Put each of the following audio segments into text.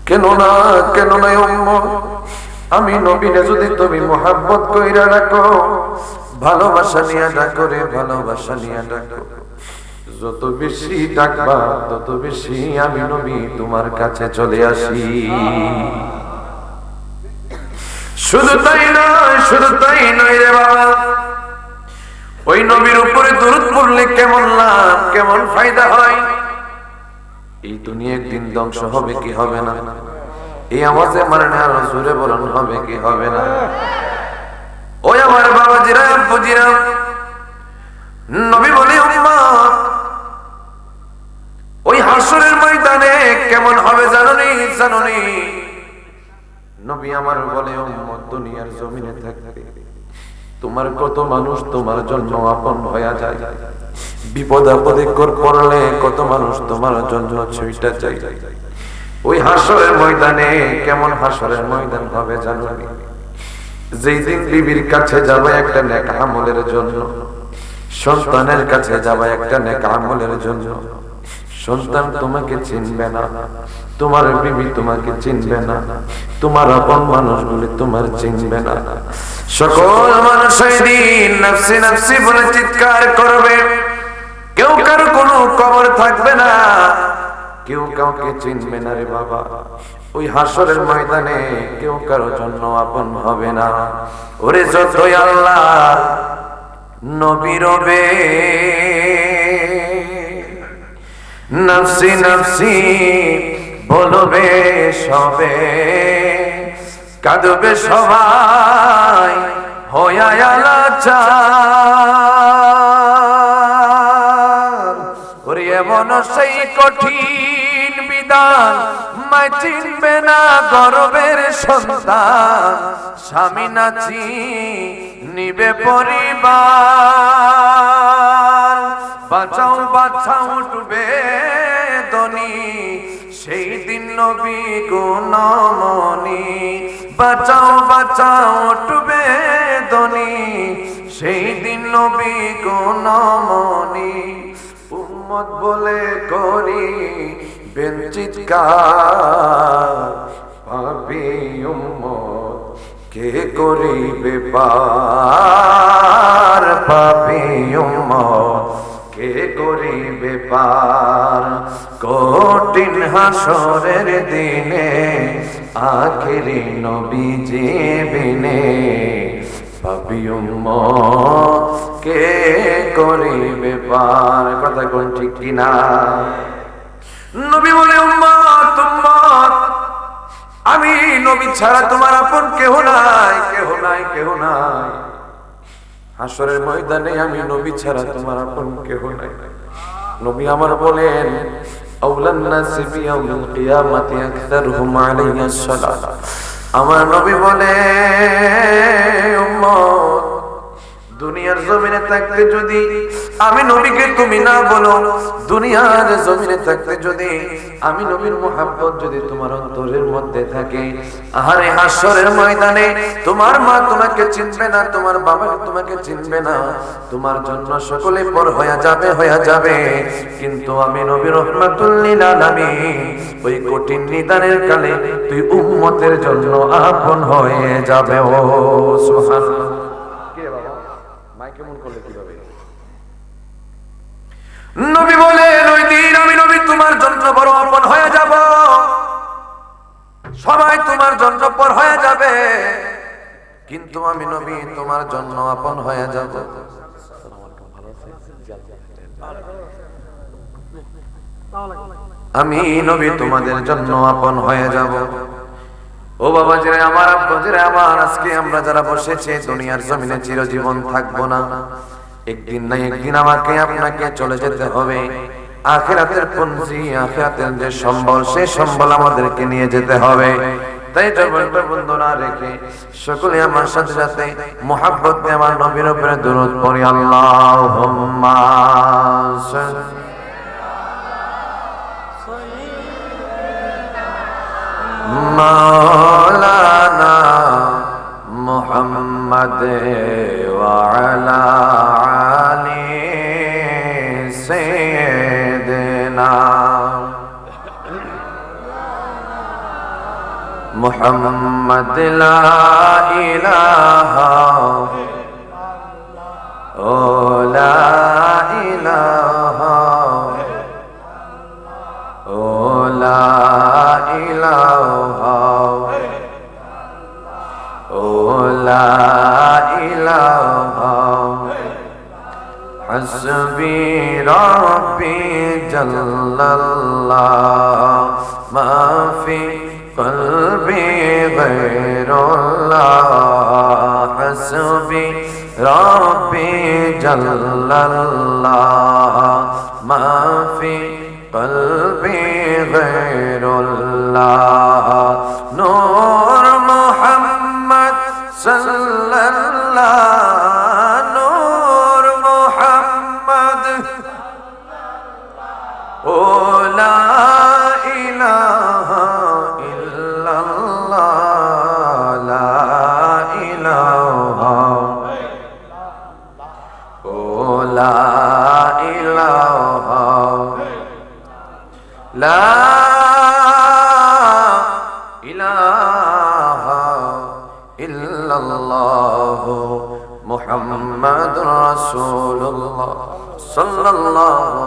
কেন না উম্মত, আমি নবীরে যদি তুমি মোহাব্বত কইরা রাখো, ভালোবাসা নিয়ে ডাকো রে, ভালোবাসা নিয়ে ডাকো, যত বেশি ডাকবা তত বেশি আমি নবী তোমার কাছে চলে আসি। শুধু তাই নয় রে বাবা, ওই নবীর উপরে দরুদ পড়লে কেমন লাভ, কেমন ফায়দা হয়। এই দুনিয়া একদিন ধ্বংস হবে কি হবে না? এই আওয়াজে মানে না, আরো জোরে বলুন, হবে কি হবে না? ওই আমার বাবাজিরা, আব্বুজিরা, নবী বলে উম্মত, ওই হাসরের ময়দানে কেমন হবে জানোনি? নবী আমার বলে উম্মত, দুনিয়ার জমিনে থাকতে তোমার কত মানুষ তোমার জন্য আপন হয়ে যায়, বিপদ আপদে পড়লে কত মানুষ তোমার জন্য ছুইটা চাই। ওই হাসরের ময়দানে কেমন হাসরের ময়দান হবে জানোনি? যেই দিন বিবির কাছে যাবে একটা নেক আমলের জন্য, সন্তানের কাছে যাবে একটা নেক আমলের জন্য, সন্তান তোমাকে চিনবে না, তোমার বিবি তোমাকে চিনবে না, তোমার আপন মানুষগুলি তোমার চিনবে না। সকল মানুষ সেদিন নফসি নফসি বলে চিৎকার করবে, কেউ কারো কোনো খবর থাকবে না, কেউ কাউকে চিনবে না রে বাবা। ওই হাসরের ময়দানে কেউ কারো জন্য আপন হবে না। ওরে যতই আল্লাহ নবী রবে, নফসি নফসি বলবে সবে, কাঁদবে সবাই হইয়া লাচার। ওরে এমন সেই কঠিন বিধান, মায় চিনবে না গর্বের সন্তান, স্বামী নাচি নিবে পরিবার। বাঁচাও বাঁচাও উঠবে দনি, সেই দিন নবী গুণমণি। বাঁচাও বাঁচাও উঠবে দনি, সেই দিন নবী গুণমণি। উম্মত বলে করি চিৎকার, পাপী উম্মত কে করিবে পার, পাপী উম্মত কে করিবে পার। কঠিন হাসরের দিনে আখেরি নবীজি বিনে, পাপী উম্মত কে করিবে পার। কথা কোন ঠিক কিনা? নবী বলে উম্মত উম্মত, আমি নবী ছাড়া তোমার আপন কেহ নাই, কেহ নাই, কেহ নাই। হাসরের ময়দানে আমি নবী ছাড়া তোমার আপন কেহ নাই। নবী আমার বলেন, আউলান নাসি বিয়াউমিল কিয়ামাতি আকসারুহুম আলাইহিস সালাত। আমার নবী বলে উম্মত, দুনিয়ার জমিনে থাকতে যদি আমি নবীকে তুমি না বলো, দুনিয়ার জমিনে থাকতে যদি আমি নবীর মুহাব্বত যদি তোমার অন্তরের মধ্যে থাকে, আহারে হাসরের ময়দানে তোমার মা তোমাকে চিনবে না, তোমার বাবা তোমাকে চিনবে না, তোমার জন্য সকলে পর হয়ে যাবে। কিন্তু আমি নবী রাহমাতুল লিল আলামিন, ওই কঠিন নিদানের কালে তুই উম্মতের জন্য আপন হয়ে যাবে। ও সুবহানাল্লাহ। কেমন করলে কিভাবে? নবী বলেন, ওই দিন আমি নবী তোমার জন্য বড় আপন হয়ে যাব, সবাই তোমার জন্য পর হয়ে যাবে, কিন্তু আমি নবী তোমার জন্য আপন হয়ে যাব। আমি নবী তোমাদের জন্য আপন হয়ে যাব। ও বাবা জিরা আমার, আব্বাজিরা আমার, আজকে আমরা যারা বসেছি দুনিয়ার জমিনে চিরজীবন থাকবো না। একদিন না একদিন আমাকে আপনাকে চলে যেতে হবে। আখিরাতের পুঞ্জি, আখিরাতের যে সম্বল, সেই সম্বল আমাদেরকে নিয়ে যেতে হবে। তাই জবরটা বন্ধ না রেখে সকলে আমার সাথে সাথে মুহাব্বত দিয়ে আমার নবীর উপরে দুরূদ পড়ি। আল্লাহুম্মা মাওলানা মুহাম্মদ ওয়া আলা আলি সাইয়্যিদিনা মুহাম্মদ লা ইলাহা ও লা ইলাহা ও লা ইলাহা ও লা ইলাহা হাসবি রাব্বি জাল্লাল্লাহ মা ফি কলবি গায়রুল্লাহ হাসবি রাব্বি জাল্লাল্লাহ মা ফি কলবি গায়রুল্লাহ নূর মুহাম্মদ সাল্লাল্লাহ নূর মুহাম্মদ ও লা ইলাহা ইল্লাল্লাহ লা ইলাহা ও লা ইলাহা লা ইলাহা ইল্লাল্লাহ মুহাম্মাদুর রাসূলুল্লাহ সাল্লাল্লাহু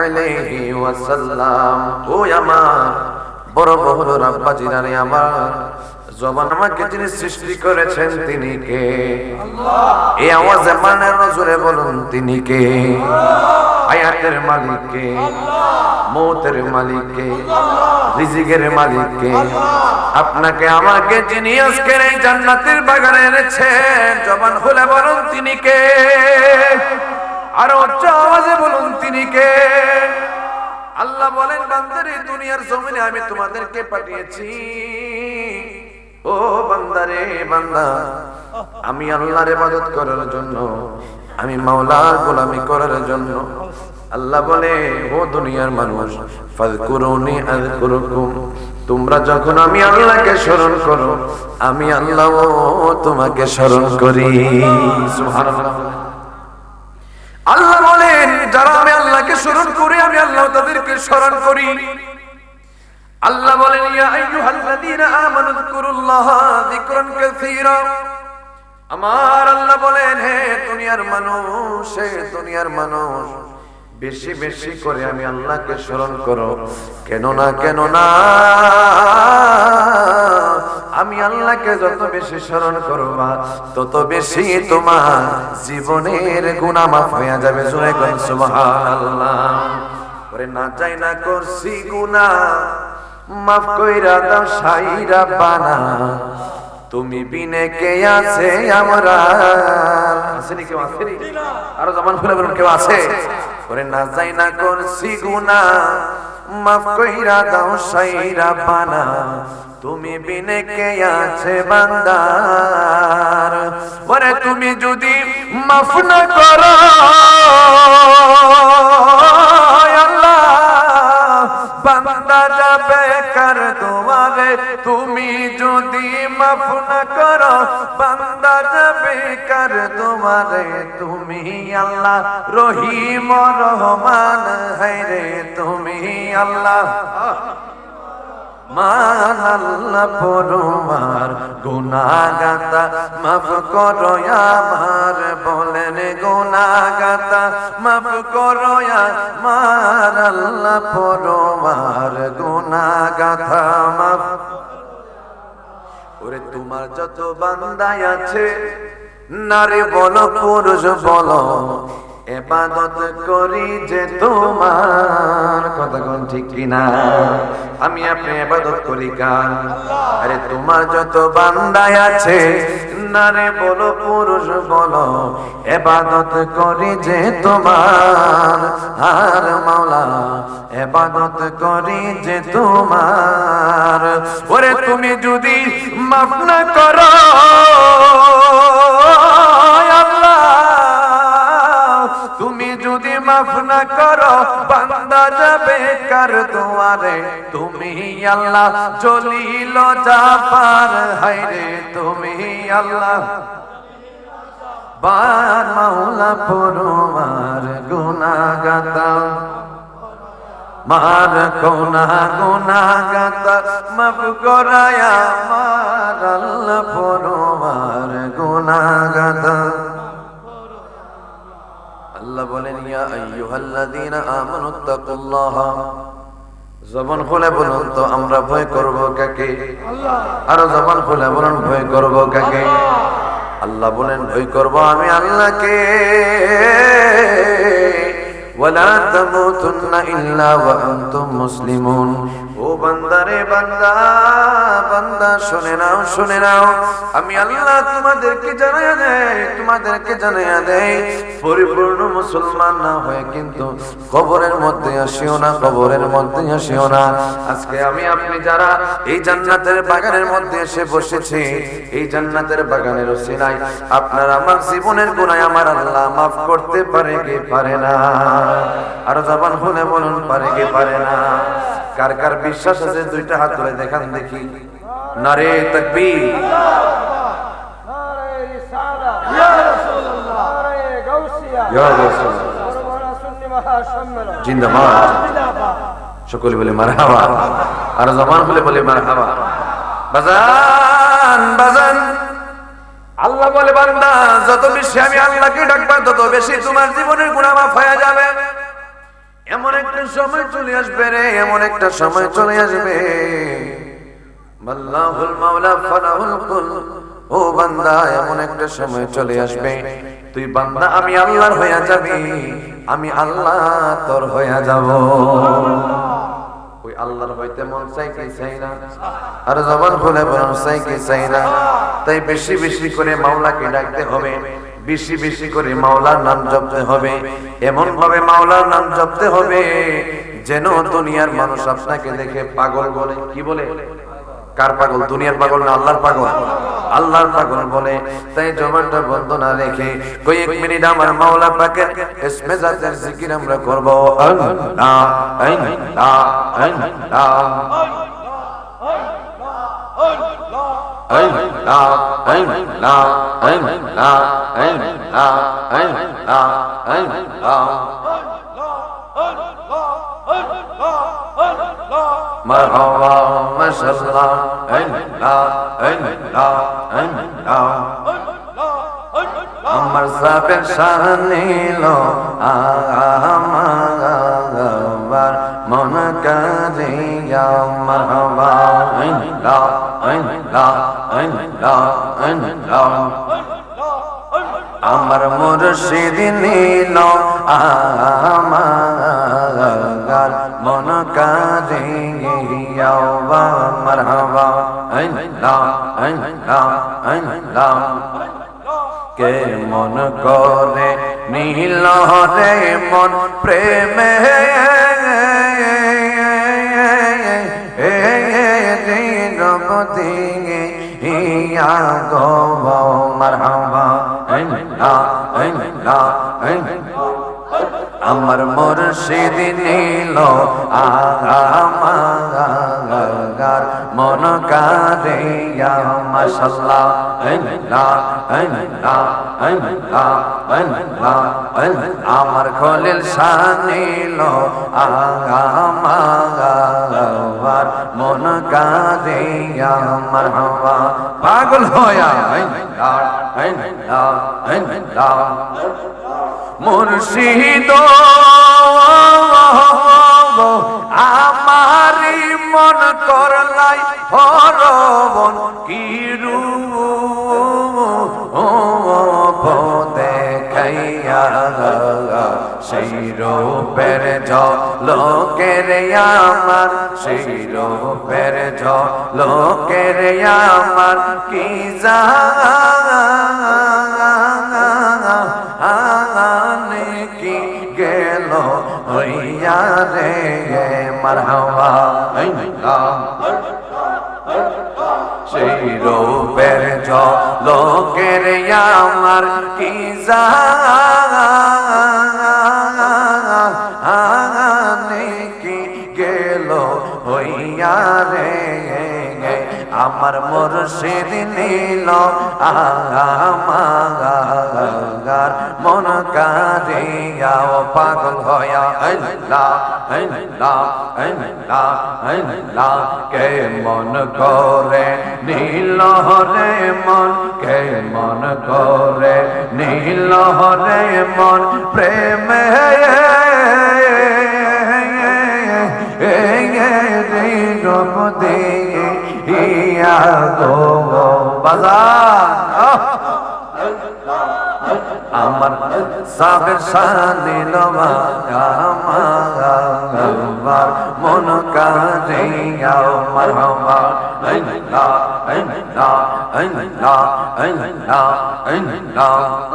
আলাইহি ওয়াসাল্লাম। ও আমার বড় বড় রাব্বাজিরা রে, আমার জবান আমাকে যিনি সৃষ্টি করেছেন তিনি কে? আল্লাহ। এই আওয়াজে মানের নজরে বলুন তিনি কে? হায়াতের মালিক কে? মৌতের মালিক কে? রিজিকের মালিক কে? আপনাকে আমাকে যিনি আজকের এই জান্নাতের বাগানে এনেছেন, জবান খুলে বলুন তিনি কে? আর উচ্চ আওয়াজে বলুন তিনি কে? আল্লাহ বলেন, বান্দারে দুনিয়ার জমিনে আমি তোমাদেরকে পাঠিয়েছি। ও বান্দারে, বান্দা আমি আল্লাহর ইবাদত করার জন্য, আমি মাওলার গোলামি করার জন্য। আল্লাহ বলে, ও দুনিয়ার মানুষ, ফাযকুরুনি আযকুরুকুম, তোমরা যখন আমি আল্লাহকে স্মরণ করো, আমি আল্লাহ তোমাকে স্মরণ করি। সুবহানাল্লাহ। আল্লাহ বলেন, যারা আমি আল্লাহকে স্মরণ করি, আমি আল্লাহ তাদেরকে স্মরণ করি। আল্লাহ বলেন, ইয়া আইয়ুহাল্লাযীনা আমানু যকুরুল্লাহা যিকরান কাসীরা। আমার আল্লাহ বলেন, হে দুনিয়ার মানুষ, হে দুনিয়ার মানুষ, বেশি বেশি করে আমি আল্লাহকে স্মরণ করো। কেন না আমি আল্লাহকে যত বেশি স্মরণ করবা, তত বেশি তোমার জীবনের গুনাহ মাফ হয়ে যাবে। জোরে বলেন সুবহানাল্লাহ। ওরে না যাই না করছি গুনাহ, মাফ কইরা দাও সাইরা বানা, তুমি বিনে কে আছে আমরা? আসেনি কেউ? আসেনি? আরো জবান খুলে বলুন, কেউ আছে? ওরে না যাই না করছি গুনাহ, মাফ কইরা দাও সাইরা বানা, তুমি বিনে কে আছে বান্দার? ওরে তুমি যদি মাফ না করো আল্লাহ, বান্দা যাবে কার দুয়ারে। তুমি যদি মাফ না করো, বান্দা যাবে কার দুয়ারে। তুমি আল্লাহ রহিম রহমান, হায়রে তুমি আল্লাহ মান। আল্লাহ পরমার গুনাহগাতা মাফ করো আমার, বলেন গুনাহগাতা মাফ করো আমার। আল্লাহ পরমার গুনাহগাতা মাফ। ওরে তোমার যত বান্দা আছে, নারী বলো পুরুষ বলো, ইবাদত করি যে তোমার। কথা কোন ঠিক কিনা? আমি আপনি ইবাদত করি কার? আরে তোমার যত বান্দা আছে, নারী বলো পুরুষ বলো, ইবাদত করি যে তোমার। আর মাওলা ইবাদত করি যে তোমার। ওরে তুমি যদি মাফ না করো আল্লাহ, তুমি যদি মাফ না করো, বান্দা যাবে কার দুয়ারে। তুমি আল্লাহ জলিল জাফার, হায়রে তুমি আল্লাহ বার মাওলা পরমার গুনাহগাতা মার গুনাহগাতা মাফ করায়া আমার আল্লাহ পরমার গুনাহগাতা। আল্লাহ বলেন ইয়া আইয়ুহাল্লাযীনা আমানুত্তাকুল্লাহ, জবান খুলে বলুন তো আমরা ভয় করব কাকে? আল্লাহ। আর জবান খুলে বলুন ভয় করব কাকে? আল্লাহ বলেন ভয় করব আমি আল্লাহকে। ওয়ালা তামুতুন্না ইল্লা ওয়া আনতুম মুসলিমুন। ও বান্দারে বান্দা, বান্দা শুনে নাও, শুনে নাও, আমি আল্লাহ তোমাদেরকে জানাইয়া দেই, পরিপূর্ণ মুসলমান না হয়ে কিন্তু কবরের মধ্যে আসিও না, কবরের মধ্যে আসিও না। আজকে আমি আপনি যারা এই জান্নাতের বাগানের মধ্যে এসে বসেছি, এই জান্নাতের বাগানের ওসিলায় আপনার আমার জীবনের গুনাহ আমার আল্লাহ মাফ করতে পারে কি পারে না? আর জবান খুলে বলুন পারে কি পারে না? কার কার বিশ্বাস আছে দুইটা হাত তুলে দেখান দেখি। নারে তাকবীর, নারে রিসালাত, ইয়া রাসূলুল্লাহ, নারে গাউসিয়া, ইয়া রাসূলুল্লাহ, বড় সুন্নি মহাসম্মেলন জিন্দাবাদ। সকলে বলে মারহাবা, আর জবান খুলে বলে মারহাবা। বাজান বাজান, আল্লাহ বলে বান্দা যত বেশি আমি আল্লাহকে ডাকবা তত বেশি তোমার জীবনের গুনাহ মাফ হয়ে যাবে। এমন একটা সময় চলে আসবে রে, এমন একটা সময় চলে আসবে, আল্লাহুল মাওলা ফালাহুল কুল। ও বান্দা এমন একটা সময় চলে আসবে, তুই বান্দা আমি আল্লাহর হয়ে যাবি, আমি আল্লাহ তোর হয়ে যাব। ওই আল্লাহর হইতে মন চাই কি চাই না? আর জবান খুলে বলুন চাই কি চাই না? তাই বেশি বেশি করে মাওলাকে ডাকতে হবে, বেশি বেশি করে মাওলার নাম জপতে হবে, এমন ভাবে মাওলার নাম জপতে হবে যেন দুনিয়ার মানুষ আপনাকে দেখে পাগল বলে। কি বলে? কার পাগল? দুনিয়ার পাগল না আল্লাহর পাগল? আল্লাহর পাগল বলে। তাই জবানটা বন্ধ না রেখে কয়েক মিনিট আমার মাওলা পাকের ইসমে জাতের জিকির আমরা করব। আল্লাহ আল্লাহ মারহাবা মাশাআল্লাহ আমার সাবের শানিল আমার মন কাজিয়া মারহাবা আমার মুর্শিদ নীল আমার মন কাজিয়া মারহাবা কে মন করে নীল রে মন প্রেমে জগতে ইয়া গো মারহাবা আমার মুর্শিদ নীল আমার মন কারিয়া মাশাআল্লাহ আমার খলিল শানিল আমার মন কারিয়া মারহাবা পাগল হয়া মুর্শিদ আমারি মন করলাই হরবন কিরু দেখাইয়া সেই রূপের ঝলকের আমার সেই রূপের ঝলকের আমার কি জানে কি গেল হইয়া রে মারহাবা সেই রূপের ঝলকের আমার কি জানে কি গেল হইয়া রে আমার মুর্শিদ নীল আমার মন কারিয়াও পাগল হইয়া আল্লাহ আল্লাহ আল্লাহ আল্লাহ কে মন করে নীল রে মন কে মন করে নীল রে মন প্রেমে আমার সাবের শানিল আমার মন কারিয়া মারহাবা আল্লাহ আল্লাহ আল্লাহ আল্লাহ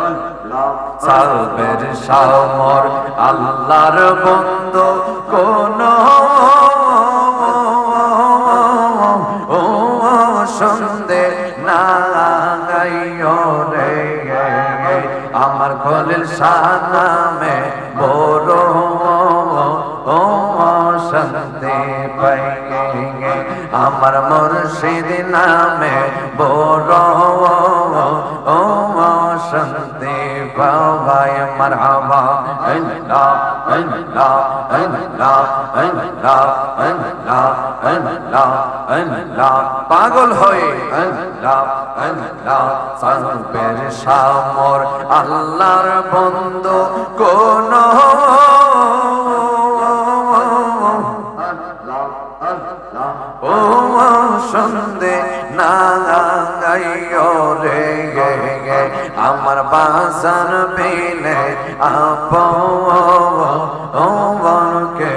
আল্লাহ সাবের শামর আল্লাহর বন্ধু কোন সন্দেহ নাই রে আমার খলিল শাহ নামে বড় শান্তি পাই আমার মুর্শিদ নামে বড় শান্তি পাই মারহাবা আল্লাহ আল্লাহ আল্লাহ আল্লাহ আল্লাহ আল্লাহ আল্লাহ পাগল হয়ে আল্লাহ আল্লাহ সাবের শামর আল্লাহর বন্ধু কোন ও সন্দেহ নাই রে আমার বাসার বিলে আপনকে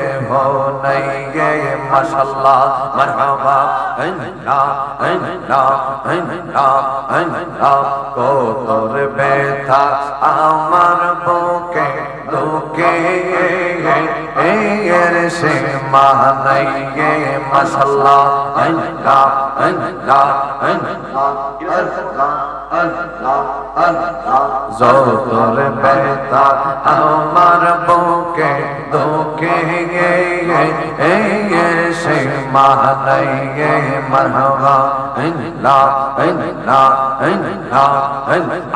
নাই গে মাশাআল্লাহ মারহাবা আল্লাহ আল্লাহ আল্লাহ আল্লাহ কতর ব্যথা আমার বুকে দুঃখে এর সে মানাই গে মাশাআল্লাহ আল্লাহ আল্লাহ যতর ব্যথা আমার বুকে দুঃখে সে মানাই গে মারহাবা আল্লাহ আল্লাহ আল্লাহ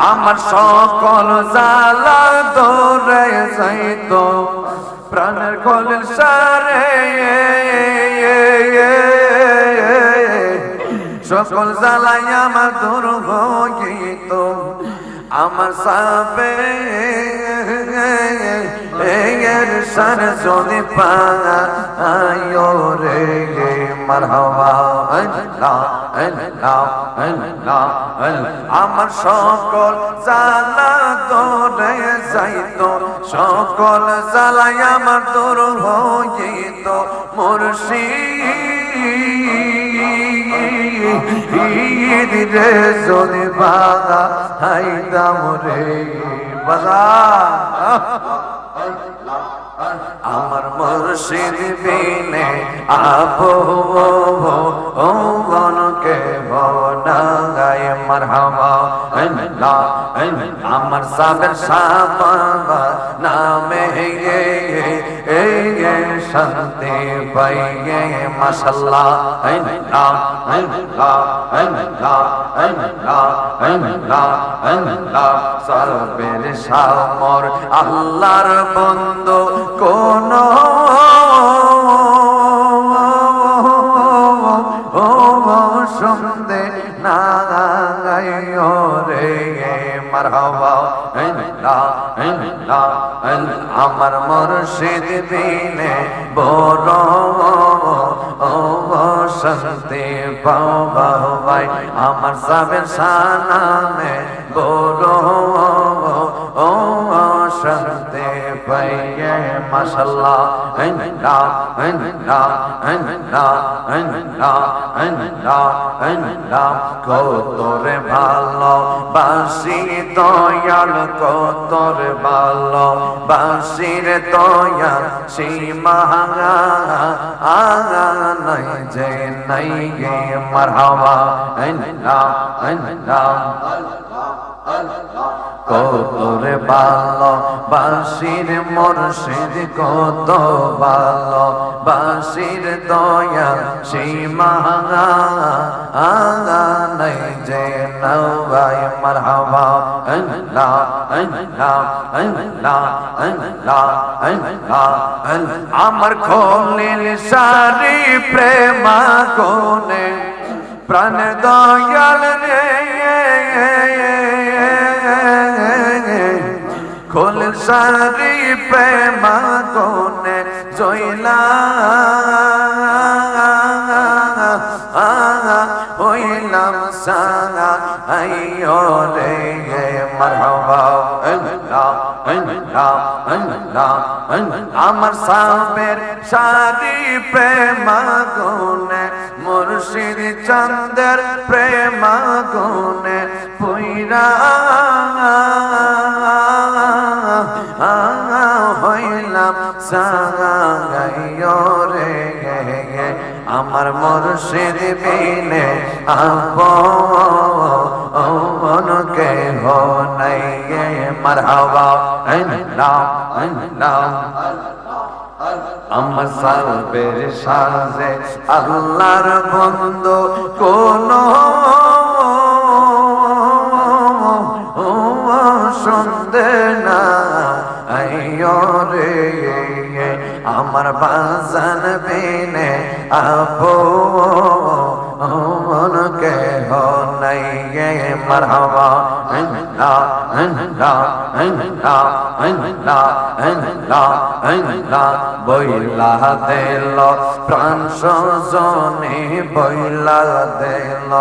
আমার সকল জ্বালা দূরে যাইতো প্রাণের খলিল সারে সকল জ্বালাই আমার দূর হইত আমার সাবে এর সার যদি পায় রে মারহাবা আল্লাহ আল্লাহ আল্লাহ আমার সকল জ্বালা দূরে যাইত সকল জ্বালাই আমার দূর হইত মুর্শিদ রে যদি বাগা হাইদাম রে বাজা আমার মুর্শিদ বিনে আপনকে বনায় মারহাবা আল্লাহ আমার সাবের সাবা নামে শান্তি পাই মাশাআল্লাহ আল্লাহ আল্লাহ আল্লাহ আল্লাহ আল্লাহ আল্লাহ সাবের শামর আল্লাহর বন্ধু কোন সন্দেহ নাই রে মারহাবা আল্লাহ আল্লাহ আমার মুর্শিদ বিনে বড় শান্তি পাওয়া ভাই আমার সাবের শানামে বড় শান্তি পাইয়ে মাশাআল্লাহ আল্লাহ আল্লাহ আল্লাহ আল্লাহ আল্লাহ আল্লাহ কতরে ভালো বাসি দয়াল কতরে ভালো বাসির দয়াল সীমা নাই যে নাই গে মারহাবা আল্লাহ আল্লাহ কত ওরে ভালো বাসির মুর্শিদ কত ভালো বাসির দয়া সীমা নাই যে নওয়াই মারহাবা আল্লাহ আল্লাহ আল্লাহ আল্লাহ আল্লাহ আমার খোলিল সারি প্রেমা কোনে প্রাণ দয়াল রে খোলিল সারি প্রেমা কোনে জয়লা হইলাম সাঙ্গা আইয়ো রে মারহাবা আল্লাহ আল্লাহ আল্লাহ আমার সাবের সারি প্রেমা গুনে মুর্শিদ চন্দের প্রেমা গুনে পুইরা হইলাম সাঙ্গা আইয়ো রে আমার মুর্শিদ বিনে আপন কেহ নাই মারহাবা আল্লাহ আল্লাহ আমার সাবের সাজে আল্লাহর বন্ধু কোন সন্দেহ না আইয়ো রে আমার বাজান বিনে আপন কেহ নাই মারহাবা আল্লাহ আল্লাহ আল্লাহ আল্লাহ আল্লাহ আল্লাহ বইলা দিল প্রাণ সজনে বইলা দিল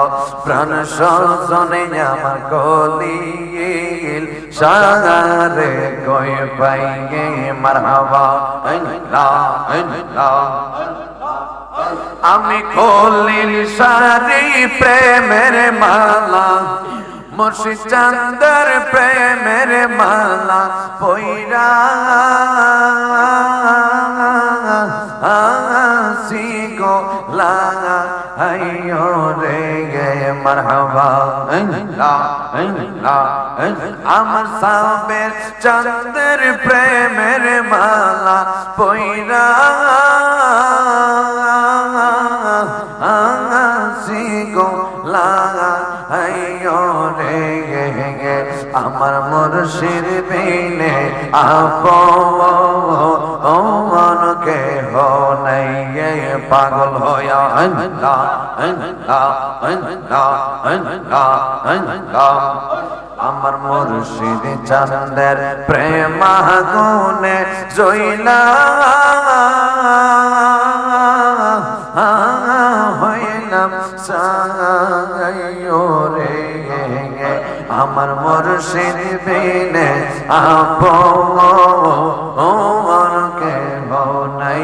প্রাণ সজনে আমার কলিল সারে কই পাইগে মারহাবা আল্লাহ আল্লাহ আমি খোলিল সারি প্রেমের মালা মুর্শিদ চন্দের প্রেমের মালা পইরা সিগো লাগা আইয়ো রে মারহাবা আল্লাহ আল্লাহ আমার সাবের চন্দের প্রেমের মালা পইরা সিগো লাগা আইয়ো রে আমার মুর্শিদ বিনে আপন কেহ নাই পাগল হইয়া আল্লাহ আল্লাহ আল্লাহ আল্লাহ আল্লাহ আমার মুর্শিদ চন্দের প্রেমা গুনে জইলা হইলাম সাইয়ো রে আমার মুর্শিদ বিনে আপন কেহ নাই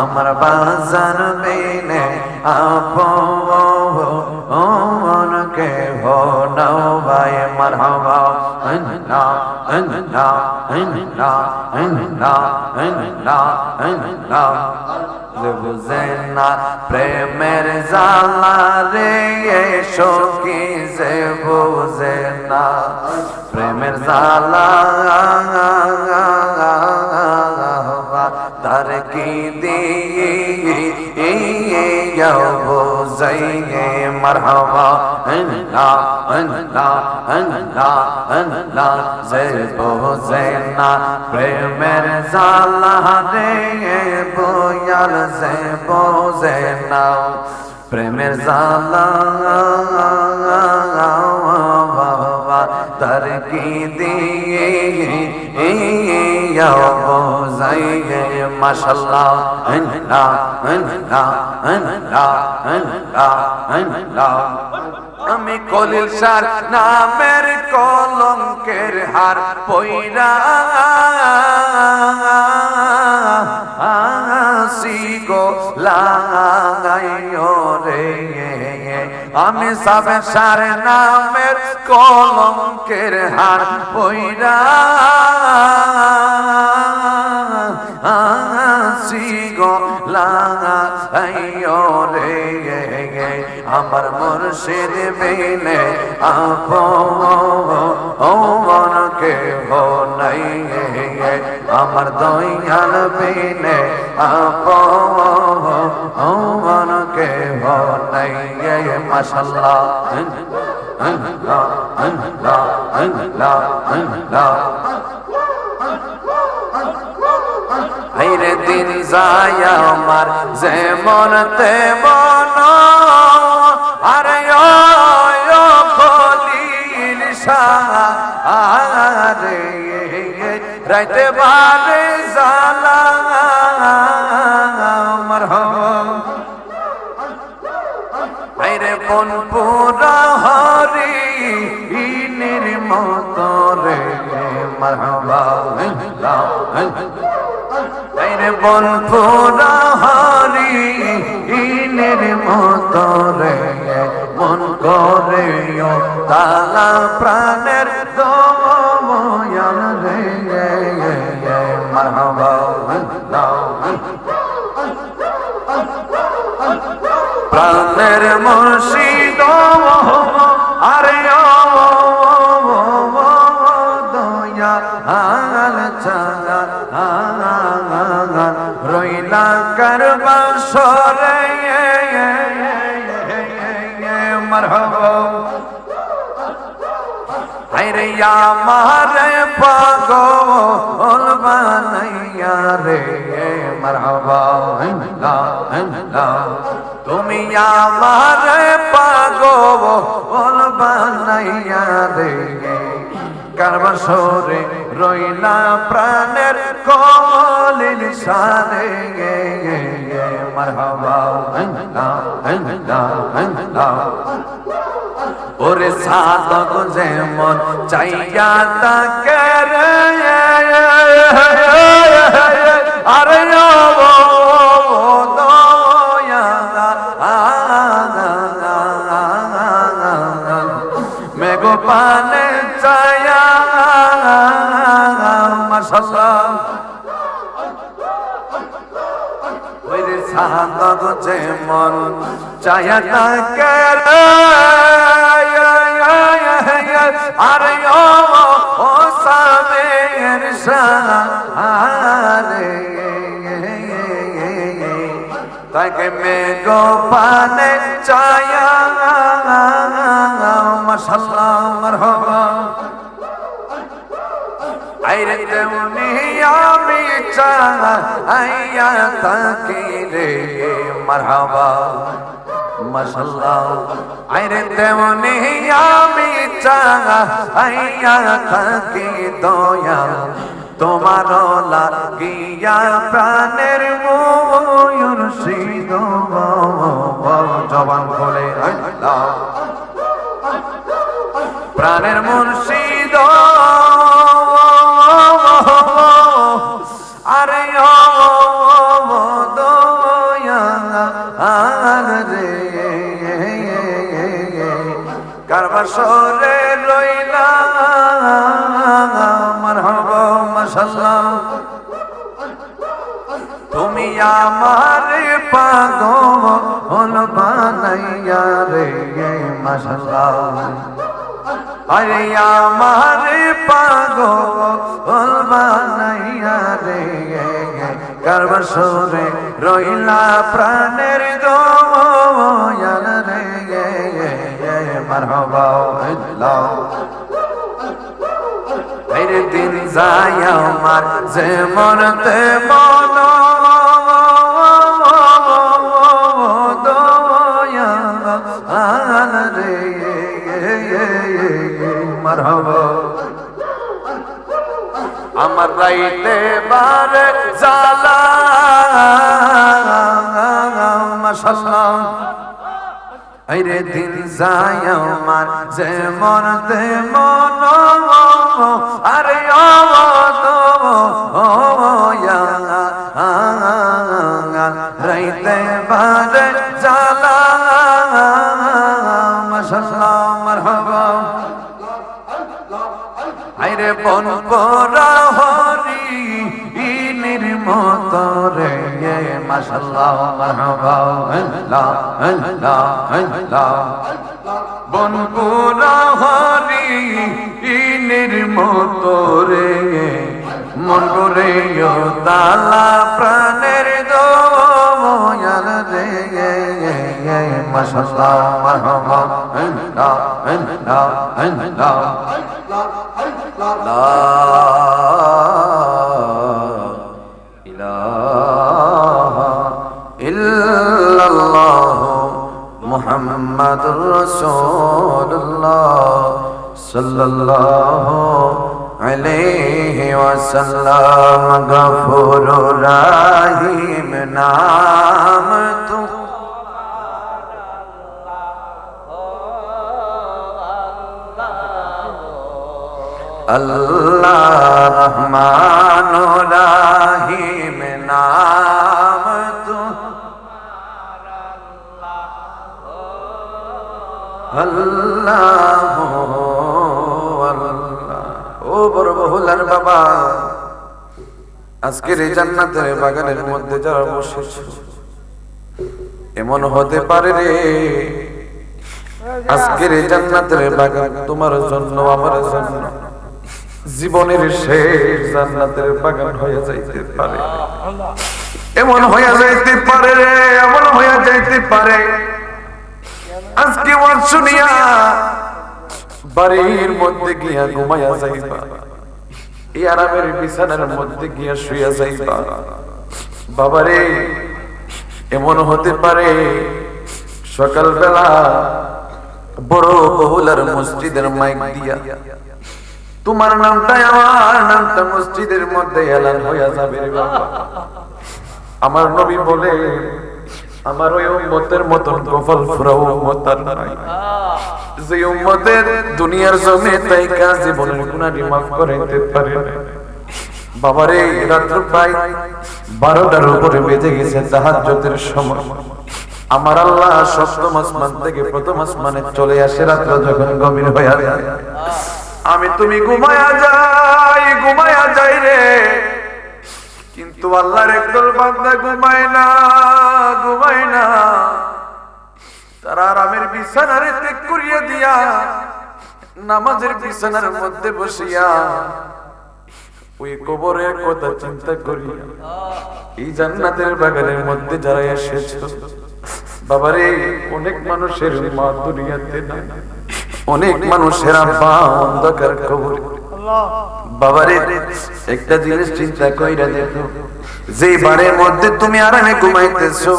আমার বাজান বিনে আপন কেহ নওয়াই মারহাবা আল্লাহ আল্লাহ আল্লাহ আল্লাহ আল্লাহ আল্লাহ বুঝে না প্রেমের জালা রে সখী যে বুঝে না প্রেমের জালা তার কি দিয়ে বুঝাইয়ে মারহাবা আল্লাহ আল্লাহ আল্লাহ আল্লাহ যে বুঝে না প্রেমের জালা রে বয়াল যে বুঝে না প্রেমের জালা তার কি দিয়ে বুঝাইয়ে মাশাআল্লাহ আল্লাহ আল্লাহ আল্লাহ আল্লাহ আল্লাহ আমি কলিল সার নামের কলঙ্কের হার পইরা সিগো লাগাইও রে আমি সাবে সার নামের কলঙ্কের হার পইরা সিগো লাগাইও রে আমার মুর্শিদ বিনে আপন কেহ নাই, আমার দয়াল বিনে আপন কেহ নাই। মাশাআল্লাহ আল্লাহ আল্লাহ আল্লাহ আল্লাহ। হায়রে দিন যায় আমার যেমন তেমন, আরে ও খলিল শাহ আরে রাইতে বারে জালা মারহাবা। হায়রে কোন পুরা হরি নির্মত রে মারহাবা। হায়রে কোন পুরা হরি নির্মত রে মন করে তালা প্রাণের দয়াল রে মারহাবা। প্রাণের মুর্শিদ আরে দয়াল চালা রইলা করবা সরে মারহাবা। হায়রে আমারে পাগল বানাইয়া রে মারহাবা। তুমি আমারে পাগল বানাইয়া রে কারবা সরে রইলা প্রাণের কলিল সারে মারহাবা। ওরে সাধক যেমন চাইয়া তাকে রে আরে মেঘ পানে চায়া মাশাআল্লাহ। ওরে সাধক যেমন চায়া তাকে রে আরে ও সামের সারে তাকে মেঘ পানে চায়া মাশাআল্লাহ মারহাবা। আইরে তেমনি আমি চাইয়া তাকি রে মারহাবা মাশাআল্লাহ। আইরে তেমনি আমি চাইয়া তাকি দয়াল তোমার লাগিয়া প্রাণের মুর্শিদ জবান বলে আল্লাহ। প্রাণের মুর্শিদ আরে দয়াল রে কারবা সরে রইলা মারহাবা মাশাআল্লাহ। তুমি আমার পাগল বানাইয়া রে মাশাআল্লাহ। আরে আমার পাগল বানাইয়া রে কারবা সরে রইলা প্রাণের দয়াল রে মারহাবা আল্লাহ। হায়রে দিন যায় আমার যেমন তেমন দয়াল রে মারহাবা। আমার রাইতে বারে জালা মাশাআল্লাহ। আইরে দিন যায় আমার যেমন তেমন আরে রাইতে বারে জালা মাশাআল্লাহ মারহাবা। আইরে বন পরা হরি নির্মত রে মাশাআল্লাহ মারহাবা আল্লাহ আল্লাহ আল্লাহ বনপুরা হরি ইনের মতো রে মন করে তালা প্রাণের দয়াল রে মাশাআল্লাহ মারহাবা আল্লাহ আল্লাহ আল্লাহ লা ইলাহা ইল্লাল্লাহ মুহাম্মাদুর রাসূলুল্লাহ সাল্লাল্লাহু আলাইহি ওয়াসাল্লাম গফুরুর রহিম নাম তু আল্লাহ রহমানুর রহিম নাম তুমারা আল্লাহ আল্লাহ ও বড় বহুলার বাবা আজকের এই জান্নাতের বাগানের মধ্যে যারা বসেছো এমন হতে পারে রে আজকের এই জান্নাতের বাগান তোমার জন্য আমার জন্য জীবনের শেষ জান্নাতের বাগান হয়ে যাইতে পারে এমন হয়ে যাইতে পারে রে এমন হয়ে যাইতে পারে আজকে ওয়াজ শুনিয়া বাড়ির মধ্যে গিয়া ঘুমাইয়া যাইবা এই আরামের বিছানার মধ্যে গিয়া শুইয়া যাইবা বাবারে এমন হতে পারে সকালবেলা বড় বহুলার মসজিদের মাইক দিয়া তোমার নামটা আমার নামটা মসজিদের মধ্যে এলান হইয়া যাবে রে বাবা আমার নবী বলে আমার ওই উম্মতের মতন কপাল ফুরা উম্মত আর নাই যে উম্মতের দুনিয়ার জমে তাই কাজ জীবনের গুনাহ মাফ করাইতে পারে না বাবারে রাত্র প্রায় 12টার উপরে বেজে গেছে তাহাজ্জুদের সময় আমার আল্লাহ সপ্তম আসমান থেকে প্রথম আসমানে চলে আসে রাত্র যখন গভীর হয়ে যায় আমি তুমি ঘুমায়া যাই রে কিন্তু আল্লাহর একদল বান্দা ঘুমায় না তারা আরামের বিছানারে ত্যাগ করিয়া দিয়া নামাজের বিছানার মধ্যে বসিয়া ওই কবরের কথা চিন্তা করিয়া এই জান্নাতের বাগানের মধ্যে যারা এসেছে বাবারে অনেক মানুষের মা দুনিয়াতে নাই অনেক মানুষের আব্বা অন্ধকার কবরে বাবারে একটা জিনিস চিন্তা কইরা দেখো যে বাড়ির মধ্যে তুমি আরামে ঘুমাইতেছো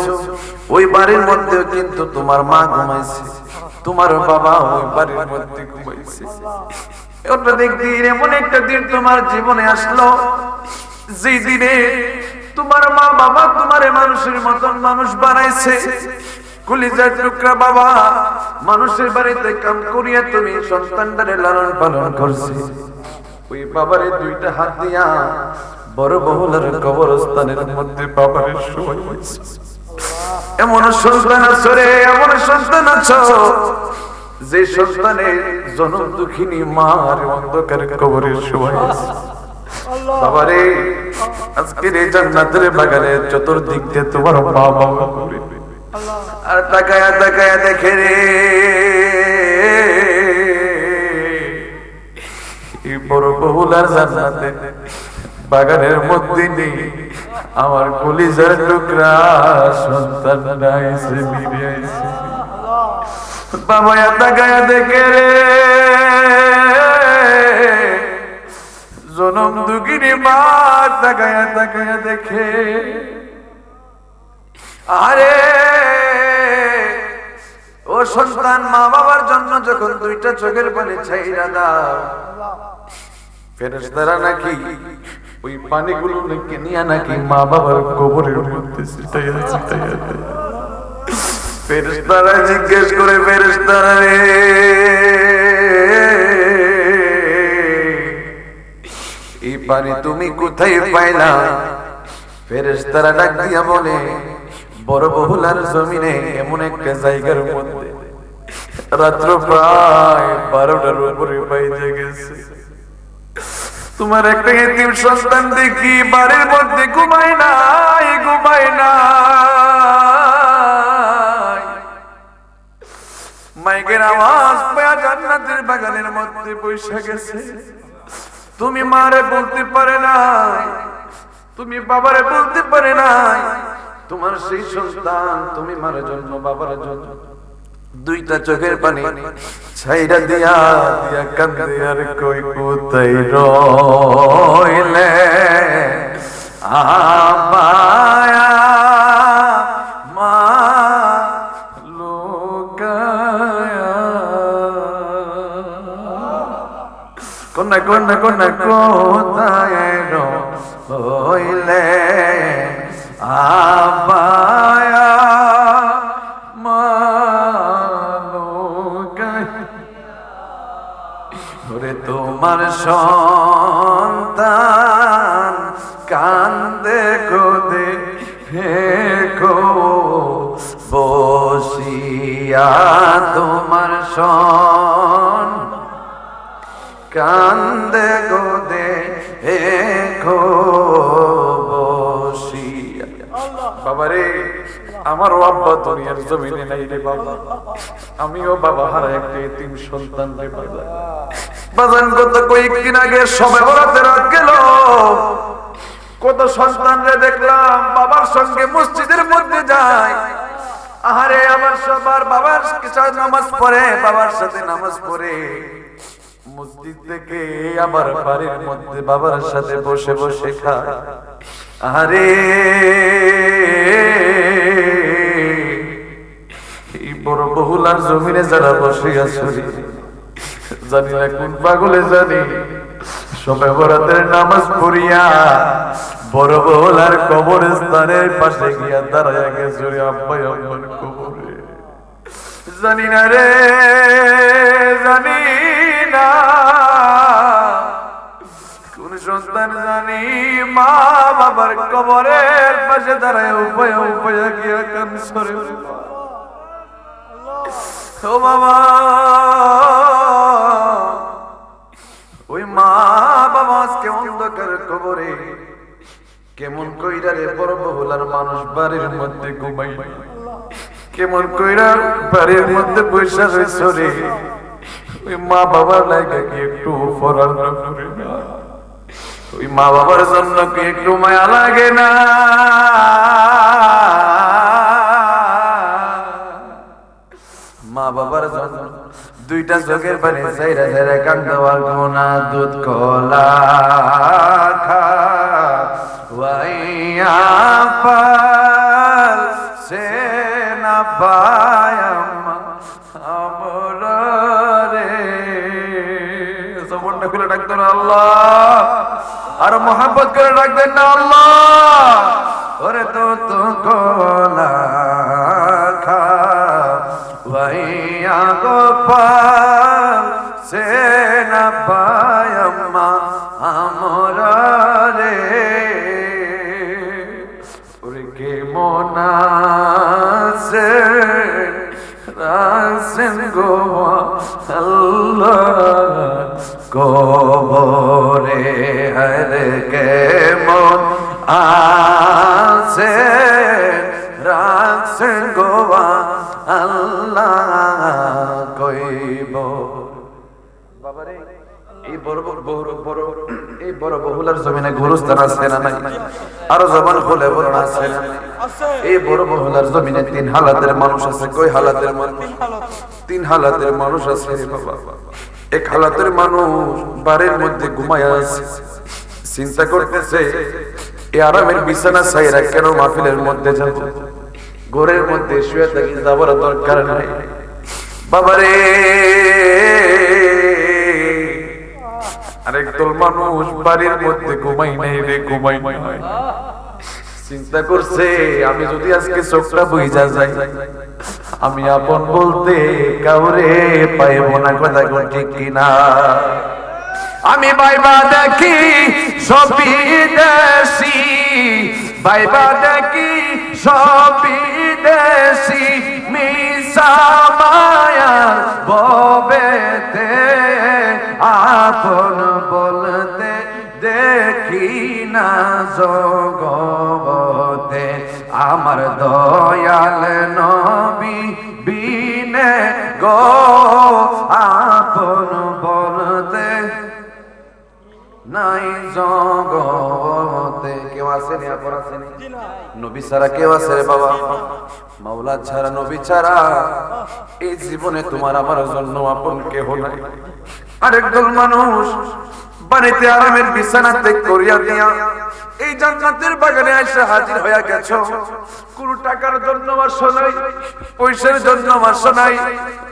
ওই বাড়ির মধ্যে কিন্তু তোমার মা ঘুমাইছে তোমার বাবা ওই বাড়ির মধ্যে ঘুমাইছে ওটা দেখবি এমন একটা দিন তোমার জীবনে আসলো যে দিনে তোমার মা বাবা তোমারে মানুষের মতন মানুষ বানাইছে কলিজার টুকরা বাবা মানুষের বাড়িতে কাম করিয়া তুমি সন্তানটারে লালন পালন করছে ওই বাবারে দুইটা হাত দিয়া বড় বহুলার কবরস্থানের মধ্যে বাবারে শুয়ে হইছে এমন সন্তান আছে রে এমন সন্তান আছে যে সন্তানের জন্ম দুঃখিনী মার অন্ধকার কবরে শুয়ে আছে বাবারে আজকের এই জান্নাতের বাগানে চতুর্দিক দিয়ে তোমার মা বাবা করে আর তাকায়া তাকায়া দেখে রে এই বড় বহুলার জান্নাতে বাগানের মধ্যে নেই আমার কলিজার টুকরা সন্তান আইছে ফিরে আইছে বাবা তাকায়া দেখে রে জনম দুঃখিনী মা তাকায়া তাকায়া দেখে আরে ও সন্তান মা বাবার জন্য যখন দুইটা চোখের পানি ছাইরা দাও ফেরেশতারা নাকি ওই পানিগুলো নাকি নিয়ে নাকি মা বাবার কবরের মধ্যে ছিটাইয়া ফেরেশতারা জিজ্ঞেস করে ফেরেশতারা রে এই পানি তুমি কোথায় পাইলা ফেরেশতারা ডাক দিয়া বলে বড় বহুলার জমিনে এমন একটা জায়গার মধ্যে রাত্র প্রায় 12টার উপরে বাইজে গেছে তোমার একটা এতিম সন্তান দেখি বাড়ির মধ্যে ঘুমায় নাই, মাইকের আওয়াজ পায়া জান্নাতের বাগানের মধ্যে বসে গেছে। তুমি মারে বলতে পারে নাই, তুমি বাবারে বলতে পারে নাই, তোমার সেই সন্তান তুমি মার জন্য বাবার জন্য দুইটা চোখের পানি ছাইরা দিয়া দিয়া কান্দে আর কই কোথায় রইলে আবায়া মা লোকায়া কোনা কোনা কোনা কোথায় রইলে আবায়া তোমার সন্তান কান্দে গোদে হেকো বসিয়া, তোমার সন কান্দে গোদে হেকো বসিয়া। বাবারে আমারও আব্বা দুনিয়ার জমিনে নাই রে বাবা, আমিও বাবা হারা একটা এতিম সন্তান রে বাবা। বাজান কত কয়েকদিন আগে সবে বরাতে রাত গেল, কত সন্তান রে দেখলাম বাবার সঙ্গে মসজিদের মধ্যে যায়। আহারে আমার সবার বাবার সাথে নামাজ পড়ে, বাবার সাথে নামাজ পড়ে মসজিদ থেকে আবার বাড়ির মধ্যে বাবার সাথে বসে বসে খায়। আরে এই বড় বহুলার জমিনে যারা বসে আছে জানি না কোন পাগলে জানি সবে বরাতের নামাজ পড়িয়া বড় বহুলার কবরস্থানের পাশে গিয়া দাঁড়ায় গেছে আব্বাই আব্বার কবরে। জানি না রে জানি না কোন সন্তান জানি মা বাবার কবরের পাশে দাঁড়ায় উপায় উপায় গিয়া কানসরে। ও বাবা ওই মা বাবা আজকে অন্ধকার কবরে কেমন কইরা রে বড় বহুলার মানুষ বাড়ির মধ্যে ঘুমাই, কেমন কইরা বাড়ির মধ্যে বৈশা রয়েছে রে। ওই মা বাবার লাগে কি একটু ফরার করে না, ওই মা বাবার জন্য কি একটু মায়া লাগে না? মা বাবার জন্য দুইটা চোখের পানি চাইরা চাইরা কান্দবার গোনা দুধ কলা খাওয়াইয়া পাল সে না পায়ামা আমরা রে। জবানটা খুলে ডাকতেন আল্লাহ, আর মোহাম্মত করে ডাকতেন না আল্লাহ। ওরে তো তো কলা খাওয়াইয়া গোপাল সে না পায়ামা আমরা রে। ওরে কে মনাসে রাসেন গোয়া আল্লাহ কবরে হরে কেমন আছে রাসেন গোয়া আল্লাহ কইব। বাবারে এই বড় এই বড় বহুলার জমিনে গোরস্থান আছে না নাই? আরো জবান খুলে বলুন আছে না? এই বড় বহুলার জমিনে তিন হালাতের মানুষ আছে। কই হালাতের মানুষ? তিন হালাতের মানুষ আছে রে বাবা। এক হালাতের মানুষ বাড়ির মধ্যে ঘুমায় আছে, চিন্তা করতেছে এই আরামের বিছানা ছাইরা কেন মাহফিলের মধ্যে যাব, ঘরের মধ্যে শুয়ে থাকি, যাবার দরকার নাই। বাবারে আরেকদল মানুষ বাড়ির মধ্যে ঘুমাই নাই রে, ঘুমাই নাই। চিন্তা করছে আমি যদি আজকে চোখটা বুইজা যাই, আমি আপন বলতে কাউরে পাইব না। কথা কোন ঠিক কিনা? আমি বাইবা দেখি সবই দেশি, বাইবা দেখি সবই দেশি, মিশা মায়ার ববেতে আপন বলতে জগতে আমার দয়াল নবী বিনে গো আপন বলতে নাই জগতে। কেউ আসেনি? আপন আসেনি? নবী ছাড়া কেউ আছে রে বাবা? মাওলা ছাড়া, নবী ছাড়া এই জীবনে তোমার আমার জন্য আপন কেহ নাই। আরেকদল মানুষ বাড়িতে আরামের বিছানা ত্যাগ করিয়া দিয়া এই জান্নাতের বাগানে এসে হাজির হইয়া গেছো। কোন টাকার জন্য আসো নাই, পয়সার জন্য আসো নাই,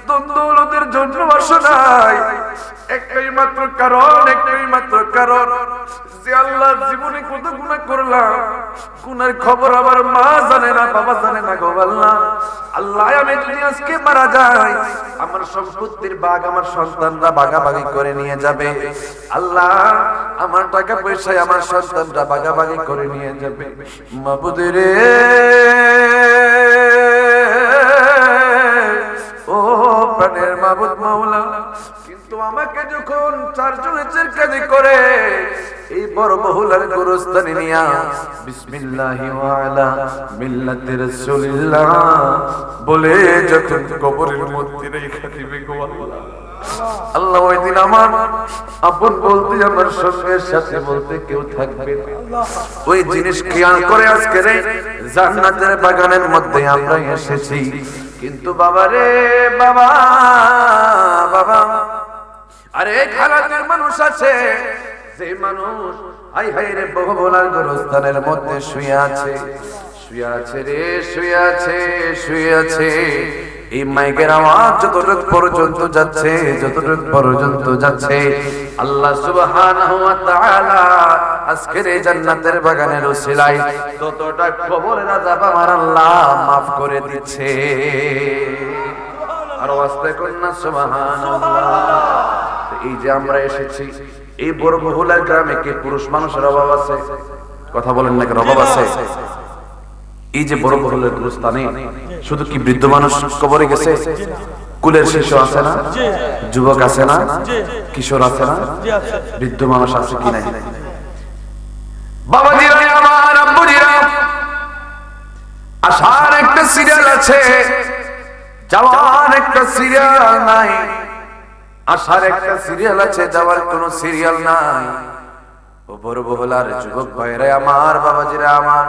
দৌলতের জন্য আসো নাই। একটাই মাত্র কারণ, একটাই মাত্র কারণ যে আল্লাহ জীবনে কত গুনাহ করলাম, গুনার খবর আবার মা জানে না, বাবা জানে না গো আল্লাহ। আল্লাহ আমি যদি আজকে মারা যাই, আমার সম্পত্তির ভাগ আমার সন্তানরা ভাগাভাগি করে নিয়ে যাবে। আল্লাহ আমার টাকা পয়সায় আমার সন্তানরা ভাগাভাগি করে নিয়ে যাবে। মাবুদ রে, ও প্রাণের মাবুদ মাওলা, কিন্তু আমাকে যখন চারজনের চেরকানি করে এই বড় বহুলার গোরস্থানে নিয়া বিসমিল্লাহি ওয়া আলা মিল্লাতি রাসূলিল্লাহ বলে যখন কবরের মধ্যে রেখে দিবে গো আল্লাহ, আল্লাহ ওই দিন আমার আপন বলতে, আমার সঙ্গে সাথে বলতে কেউ থাকবে না। ওই জিনিস খেয়াল করে আজকে রে জান্নাতের বাগানের মধ্যে আমরা এসেছি। কিন্তু বাবা রে বাবা, বাবা আরে খালাদের মানুষ আছে, যে মানুষ হাই হাই রে বহুবলার গোরস্থানের মধ্যে শুয়ে আছে, শুয়ে আছে রে, শুয়ে আছে, শুয়ে আছে। এই মাইকের আওয়াজ যতটুকু পর্যন্ত যাচ্ছে, যতটুকু পর্যন্ত যাচ্ছে, আল্লাহ সুবহানাহু ওয়া তাআলা আজকের এই জান্নাতের বাগানের উসিলায় ততটা কবরের আযাব আমার আল্লাহ maaf করে দিচ্ছে। আর ওয়াস্তে কন্না সুবহানাল্লাহ। এই যে আমরা এসেছি এই বড় বহুলার গ্রামে, কি পুরুষ মানুষের অভাব আছে? কথা বলেন না, কেন অভাব আছে? এই যে বড় বহুলের গোরস্থানে শুধু কি বৃদ্ধ মানুষ কবরে গেছে? কুলের শিশু আছে না? যুবক আছে না? কিশোর আছে না? বৃদ্ধ মানুষ আছে কি নাই? বাবাজিরা আমার, আব্বুজিরা, আসার একটা সিরিয়াল আছে, যাওয়ার একটা সিরিয়াল নাই। আসার একটা সিরিয়াল আছে, যাওয়ার কোনো সিরিয়াল নাই। ও বড় বহুলার যুবক ভাইরা আমার, বাবাজিরা আমার,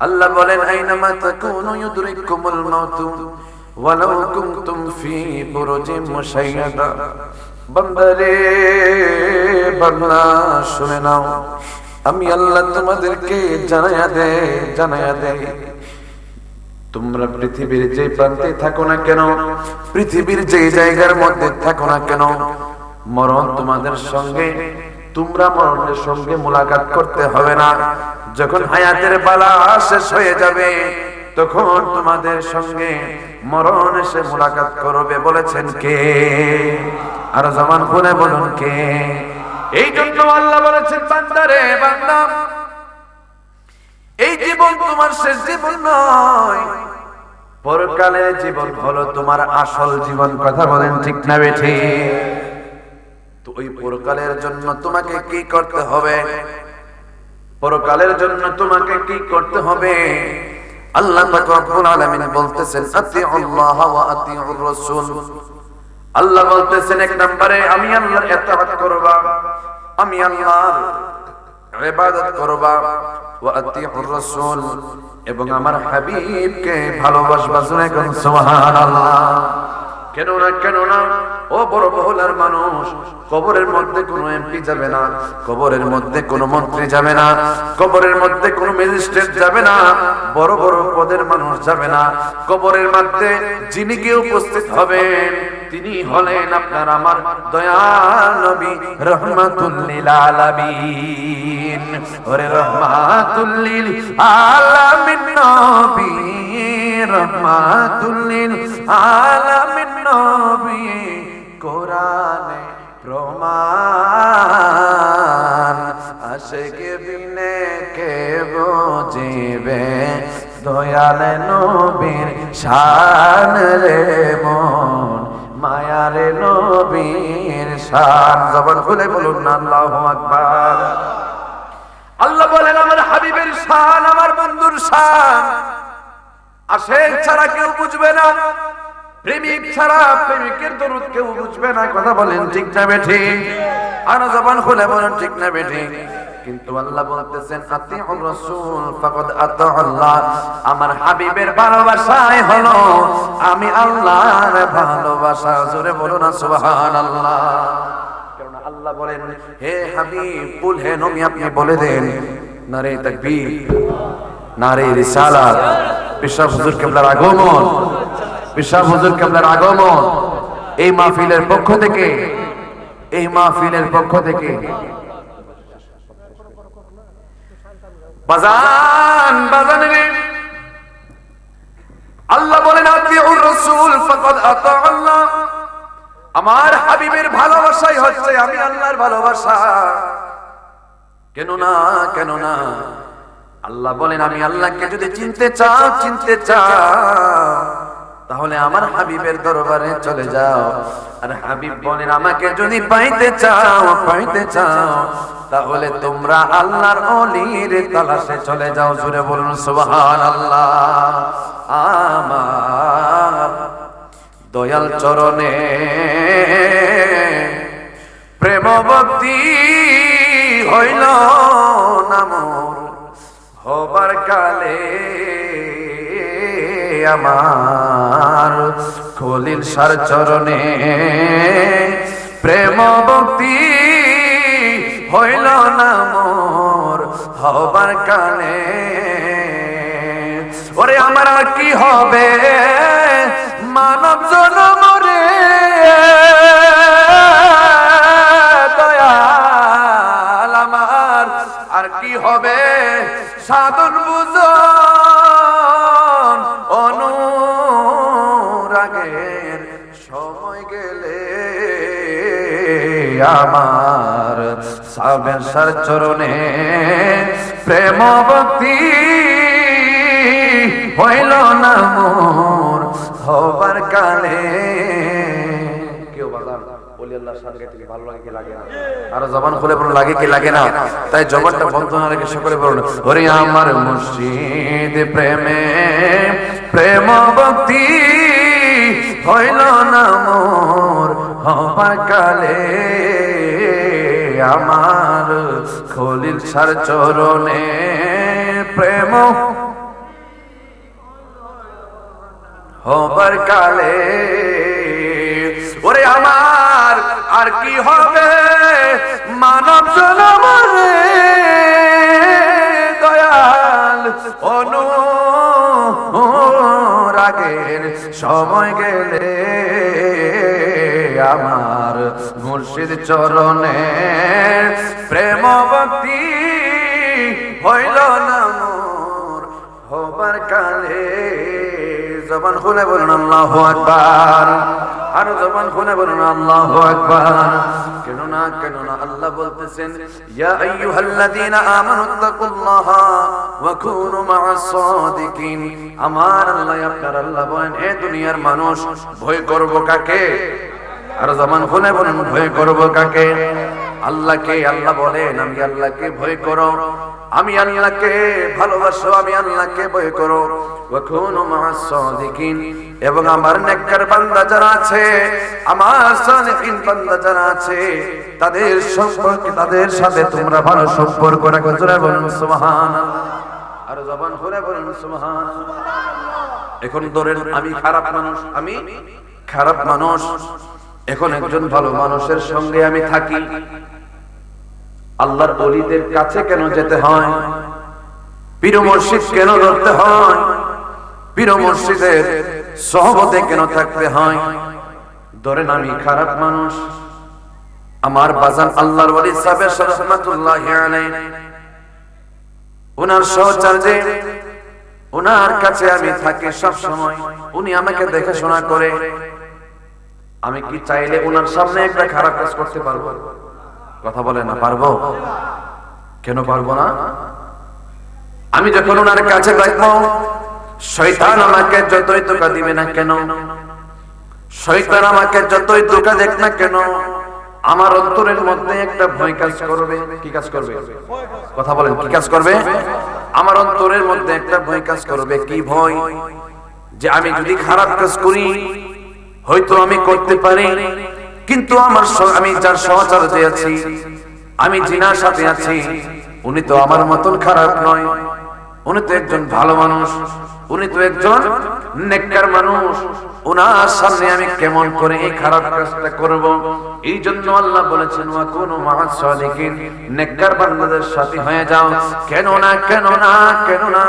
আল্লাহ বলেন আইনামা তাকুনু ইউদরিকুমুল মাউতু ওয়ালাউ কুনতুম ফি বুরুজিম মুশাইয়াদা। বান্দারে, বান্দা শুনে নাও, আমি আল্লাহ তোমাদেরকে জানায়া দে, তোমরা পৃথিবীর যে প্রান্তে থাকো না কেন, পৃথিবীর যে জায়গার মধ্যে থাকো না কেন, মরণ তোমাদের সঙ্গে, তোমরা মরণের সঙ্গে মুলাকাত করতে হবে না। যখন হায়াতের বালা শেষ হয়ে যাবে, তখন তোমাদের সঙ্গে মরণ এসে মুলাকাত করবে। বলেছেন কে? আর জবান খুলে বলুন কে? এই জন্য আল্লাহ বলেছেন, বান্দারে বান্দা, এই জীবন তোমার শেষ জীবন নয়, পরকালের জীবন হলো তোমার আসল জীবন। কথা বলেন ঠিক না বেঠি? তো ওই পরকালের জন্য তোমাকে কি করতে হবে? পরকালের জন্য তোমাকে কি করতে হবে? আল্লাহ পাক রব্বুল আলামিন বলতেছেন, আতিউল্লাহ ওয়া আতিউর রাসূল। আল্লাহ বলতেছেন, এক নম্বরে আমি আল্লাহর ইতাআত করবা, আমি আল্লাহর ইবাদত করবা, ওয়া আতিউর রাসূল, এবং আমার হাবিবকে ভালোবাসবা। শুনেন সুবহানাল্লাহ। কেন না ও বড় বহুলার মানুষ, কবরের মধ্যে কোনো এমপি যাবে না, কবরের মধ্যে কোনো মন্ত্রী যাবে না, কবরের মধ্যে কোনো ম্যাজিস্ট্রেট যাবে না, বড় বড় পদের মানুষ যাবে না। কবরের মধ্যে যিনি কি উপস্থিত হবেন, তিনি হলেন আপনার আমার দয়াল নবী রহমাতুল লিল আলামিন। ওরে রহমাতুল লিল আলামিন নবী, রহমাতুল লিল আলামিন নবী, কোরআনে প্রমাণ, আশিকে বিনে কে বুঝিবে দয়াল নবীর শান রে মন, মায়ার নবীর শান। জবান খুলে বলুন না আল্লাহু আকবার। আল্লাহ বলেন আমার হাবিবের শান আমার বন্ধুর শান আশেক ছাড়া কেউ বুঝবে না, প্রেমিক ছাড়া প্রেমিকের দরুদ কেউ বুঝবে না। কথা বলেন ঠিক না বেঠিক? আর জবান খুলে বলেন ঠিক না বেঠিক? কিন্তু আল্লাহ বলতেছেন আতিউর রাসূল ফাকাদ আতা আল্লাহ, আমার হাবিবের ভালোবাসাই হলো আমি আল্লাহর ভালোবাসা। জোরে বলুন না সুবহানাল্লাহ। কারণ আল্লাহ বলেন হে হাবিব কুল হে নবী আপনি বলে দেন নারে তাকবীর নারে রিসালাত, পিশাব হুজুর কিবলার আগমন, পিশাব হুজুর কিবলার আগমন এই মাহফিলের পক্ষ থেকে, এই মাহফিলের পক্ষ থেকে বাজান বাজানে আল্লাহ বলেন আতিউর রাসূল ফাকাদ আতা আল্লাহ, আমার হাবিবের ভালোবাসাই হচ্ছে আমি আল্লাহর ভালোবাসা। কেন না কেন না আল্লাহ বলেন আমি আল্লাহকে যদি চিনতে চাও তাহলে আমার হাবিবের দরবারে চলে যাও। আর হাবিব বলেন আমাকে যদি পাইতে চাও তাহলে তোমরা আল্লাহর ওলির তালাশে চলে যাও। জোরে বলুন সুবহানাল্লাহ। আমার দয়াল চরণে প্রেম ভক্তি হইল না মোর, হবার কালে আমার খলিল সার চরণে প্রেম ভক্তি হইল না মোর, হবার কালে ওরে আমার আর কি হবে মানব জনম রে দয়াল আমার আর কি হবে সাধন বুঝন অনুরাগের সময় গেলে আমার সাবের সার চরণে প্রেম ভক্তি হইল না মোর, হবার কালে। কেউ বাজান ওলি আল্লাহর শান গাইতে ভালো লাগে কি লাগে না? আর জবান খুলে বলুন লাগে কি লাগে না? তাই জবানটা বন্ধ না রেখে সকলে বলুন ওরে আমার মুর্শিদ প্রেমে প্রেম ভক্তি হইল না মোর, হবার কালে আমার খলিল সার চরণে প্রেম হবার কালে ওরে আমার আর কি হবে মানব জনম রে দয়াল অনুরাগের সময় গেলে আমার মুর্শিদ চরণে প্রেম ভক্তি হইল না মোর, হবার কালে। জবান খুলে বলুন আল্লাহু আকবার, আর জবান খুলে বলুন আল্লাহু আকবার। কেন না আল্লাহ বলতেছেন ইয়া আইয়ুহাল্লাযীনা আমানুত্তাকুল্লাহা ওয়া কুনু মা'আস সাদিকিন। আমার আল্লাহ আপনার আল্লাহ বলেন এ দুনিয়ার মানুষ ভয় করব কাকে? আর জবান খুলে বলুন ভয় করব কাকে? আল্লাহকে। আল্লাহ বলেন আমি আল্লাহকে ভয় করো, আমি আল্লাহকে ভালোবাসো, আমি আল্লাহকে ভয় করো। ওয়া কুনু মা'আস সাদিকিন, এবং আমার নেককার বান্দা যারা আছে, আমার সালিহিন বান্দা যারা আছে তাদের সম্পর্কে তাদের সাথে তোমরা ভালো সম্পর্ক রাখো। জোরে বলুন সুবহানাল্লাহ, আর জবান খুলে বলুন সুবহানাল্লাহ। এখন ধরেন আমি খারাপ মানুষ, এখন একজন ভালো মানুষের সঙ্গে আমি থাকি। আল্লাহর ওলিদের কাছে কেন যেতে হয়? পীর মুর্শিদ কেন ধরতে হয়? পীর মুর্শিদের সহবতে কেন থাকতে হয়? ধরেন আমি খারাপ মানুষ, আমার বাজান আল্লাহর ওলি সাহেব রাহমাতুল্লাহি আলাইহি ওনার সহচর্যে ওনার কাছে আমি থাকি সব সময়, উনি আমাকে দেখাশোনা করে। আমি কি চাইলে ওনার সামনে একটা খারাপ কাজ করতে পারবো? কথা বলে না পারবো? কেন পারবো না? আমি যখন ওনার কাছে থাকবো শয়তান আমাকে যতই ধোঁকা দিবে না কেন, শয়তান আমাকে যতই ধোঁকা দেখ না কেন, আমার অন্তরের মধ্যে একটা ভয় কাজ করবে। কি কাজ করবে? কথা বলেন, কি কাজ করবে? আমার অন্তরের মধ্যে একটা ভয় কাজ করবে। কি ভয়? যে আমি যদি খারাপ কাজ করি হয়তো আমি করতে পারি, কিন্তু আমি যার সহচর্যে আছি, আমি জিনার সাথে আছি, উনি তো আমার মতন খারাপ নয়, উনি তো একজন ভালো মানুষ, উনি তো একজন নেককার মানুষ, ওনার সামনে আমি কেমন করে এই খারাপ কাজটা করব? এই জন্য আল্লাহ বলেছেন ওয়া কুনু মা'আস সাদিকিন, নেককার বান্দাদের সাথী হয়ে যাও। কেন না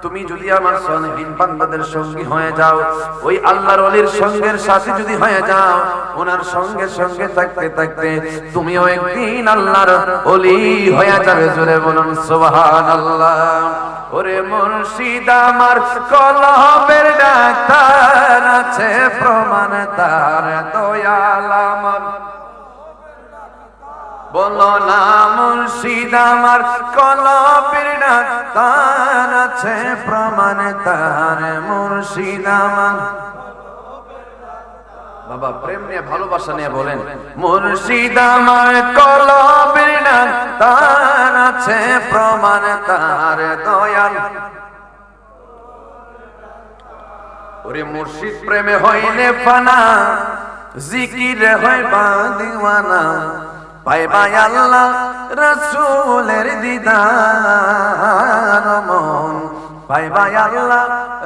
তুমি যদি আমার সালিহিন বান্দাদের সঙ্গী হয়ে যাও, ওই আল্লাহর ওলির সঙ্গের সাথী যদি হয়ে যাও, ওনার সঙ্গে সঙ্গে থাকতে থাকতে তুমিও একদিন আল্লাহর ওলি হয়ে যাবে। জোরে বলুন সুবহানাল্লাহ। ওরে মুর্শিদ আমার কলবের ডাক্তার আছে প্রমাণ তার দয়াল আমার। বলো না মুর্শিদ আমার কলবের ডাক্তার আছে প্রমাণ তার মুর্শিদ আমার। বাবা প্রেম নিয়ে ভালোবাসা নিয়ে বলেন, মুর্শিদ আমার কলবের ডাক্তার আছে প্রমাণ তার দয়াল। ওরে মুর্শিদ প্রেমে হইলে ফানা, জিকিরে হয় বাদিওয়ানা, পাইবা আল্লাহ রাসূলের দিদার মন, পাইবা আল্লাহ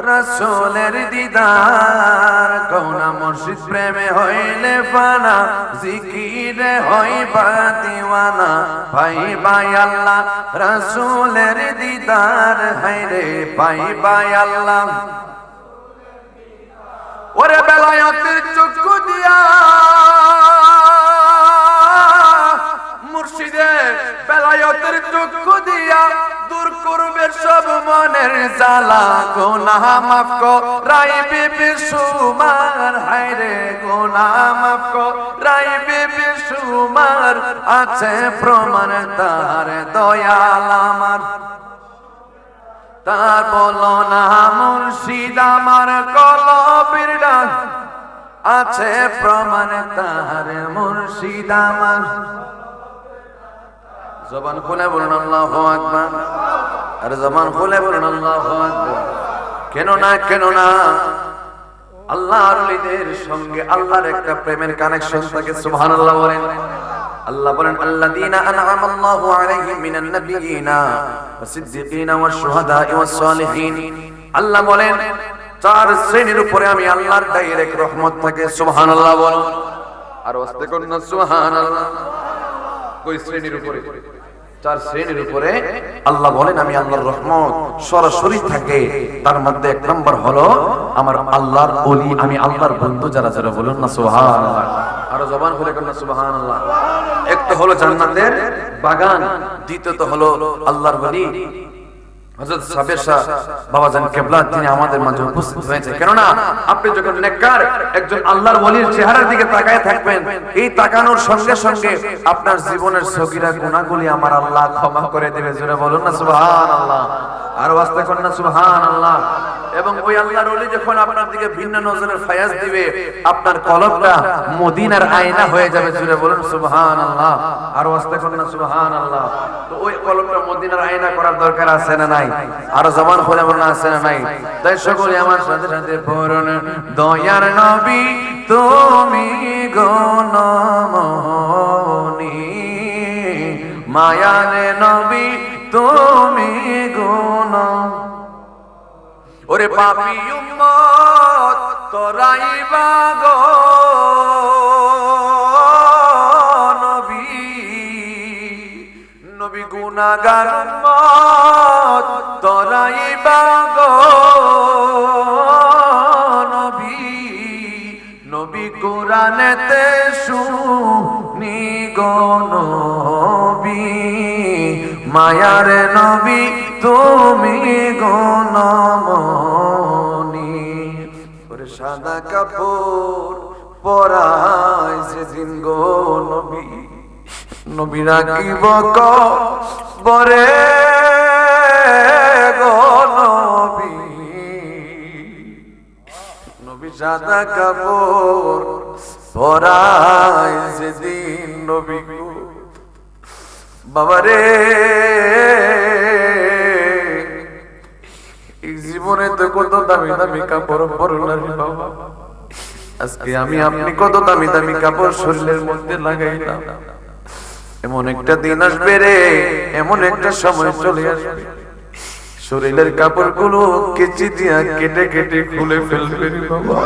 রাসূলের দিদার। কোনা মুর্শিদ প্রেমে হইলে ফানা, জিকিরে হইবা দিওয়ানা, পাইবা আল্লাহ রাসূলের দিদার। হায়রে পাইবা আল্লাহ। ওরে বেলায়েতের চক্ষু দিয়া মুর্শিদের বেলায়েতের চক্ষু দিয়া দূর করবে সব মনের জ্বালা। গুনাহ মাফ করাইবে বেশুমার, হায়রে গুনাহ মাফ করাইবে বেশুমার, আছে প্রমাণ তার দয়াল আমার। তার বলো না মুর্শিদ আমার কলবের ডাক আছে প্রমাণ তার মুর্শিদ আমার। জবান খুলে বলুন আল্লাহু আকবার, আর জবান খুলে বলুন আল্লাহু আকবার। কেন না আল্লাহর ওলিদের সঙ্গে আল্লাহর একটা প্রেমের কানেকশন থাকে। সুবহানাল্লাহ বলেন। আল্লাহ বলেন আল্লাযীনা আন'আমা আল্লাহু আলাইহিম মিনান নাবিয়্যিনা ওয়াস সিদ্দীকিনা ওয়াশ শুহাদা'i ওয়াস সালিহিন। আল্লাহ বলেন চার শ্রেণীর উপরে আমি আল্লাহর ডাইরেক্ট রহমত থাকে। সুবহানাল্লাহ বলেন। আর ওয়াস্তে কোন সুবহানাল্লাহ। কই শ্রেণীর উপরে? চার শ্রেণীর উপরে আল্লাহ বলেন আমি আল্লাহর রহমত সরাসরি থাকে। তার মধ্যে এক নম্বর হলো আমার আল্লাহর ওলি, আমি আল্লাহর বন্ধু যারা যারা বলুন না সুবহানাল্লাহ। আর জবান খুলে কোন সুবহানাল্লাহ। একটা হলো জান্নাতের বাগান, দ্বিতীয়ত হলো আল্লাহর ওলি হযরত সাবের শাহ বাবাজান কিবলা, তিনি আমাদের মাঝে উপস্থিত হয়েছে। কেননা আপনি যখন নেককার একজন আল্লাহর ওলির চেহারার দিকে তাকায় থাকবেন, এই তাকানোর সঙ্গে সঙ্গে আপনার জীবনের সগীরা গুনাহগুলি আমার আল্লাহ ক্ষমা করে দেবে। জোরে বলুন না সুবহানাল্লাহ। আর ওয়াস্তে কোন না সুবহানাল্লাহ। এবং ওই আল্লাহর ওলি যখন আপনার দিকে ভিন্ন নজরের ফায়াজ দিবে, আপনার কলবটা মদিনার আয়না হয়ে যাবে। জোরে বলুন সুবহানাল্লাহ। আর ওয়াস্তে কোন না সুবহানাল্লাহ। তো ওই কলবটা মদিনার আয়না করার দরকার আছে না নাই? আর জবান খুলে বলুন আছে না নাই? তাই সকলে আমার সাথে সাথে পড়ুন, দয়ার নবী তুমি গুণমণি, মায়ার নবী তুমি গুণ। ওরে পাপী উম্মত তোরাইবা গো নবী, নবী গুনাহগার উম্মত তোরাইবা গো নবী, নবী কোরআনেতে শুনি গো নবী, মায়ার নবী তুমি গুণমণি। ওরে সাদা কাপড় পরাই সেদিন গো নবী, নবী রাখিব কবরে গো নবী, নবী সাদা কাপড় পরাই যায় যেদিন নবী গো বাবারে এই জীবনে তো কত দামি দামি কাপড় পরলাম বাবা, আজকে আমি আপনি কত দামি দামি কাপড় শরীরের মধ্যে লাগাইলাম। এমন একটা দিন আসবে রে, এমন একটা সময় চলে আসবে শরীরের কাপড়গুলো কেচি দিয়া কেটে কেটে খুলে ফেলবে বাবা।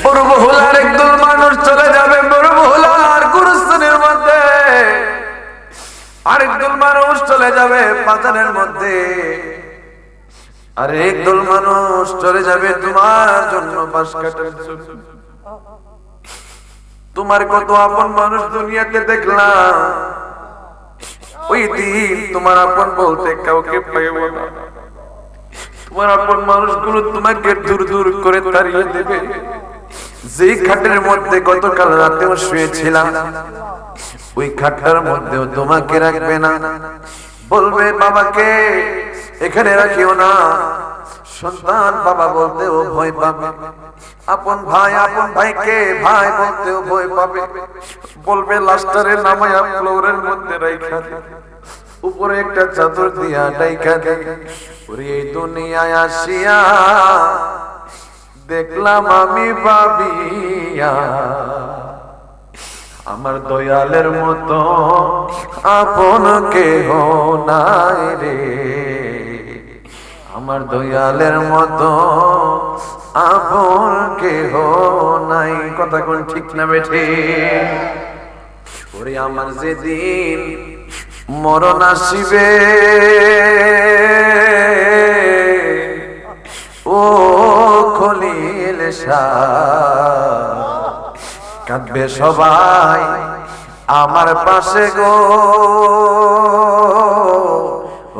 বড় বহুলার একদল মানুষ চলে যাবে, বড় বহুলার গুরুস্থানের মধ্যে আরেকদল মানুষ চলে যাবে বাজারের মধ্যে, আর একদল মানুষ চলে যাবে তোমার জন্য বাঁশ কাটার জন্য। তোমার কত আপন মানুষ দুনিয়াতে দেখলাম, ওই দিন তোমার আপন বলতে কাউকে পাইব না। তোমার আপন মানুষগুলো তোমাকে দূর দূর করে তাড়িয়ে দেবে। যেই খাটের মধ্যে গতকাল রাতেও শুয়েছিলাম, ওই খাটটার মধ্যেও তোমাকে রাখবে না, বলবে বাবাকে এখানে রাখিও না। সন্তান বাবা বলতেও ভয় পাবে, আপন ভাইকে ভাই বলতেও ভয় পাবে, বলবে লাস্টারে নামায়া ফ্লোরের মধ্যে রাইখা দে, উপরে একটা চাদর দিয়া ডাইকা দে। ওরে এই দুনিয়ায় আসিয়া দেখলাম আমি ভাবিয়া আমার দয়ালের মতো আপন কেহ নাই রে, আমার দয়ালের মতো আপন কেহ নাই। কথা কোন ঠিক না বেঠে? ওরে আমার যেদিন মরণ আসিবে, ও খলিল শাহ কাঁদবে সবাই আমার পাশে গো,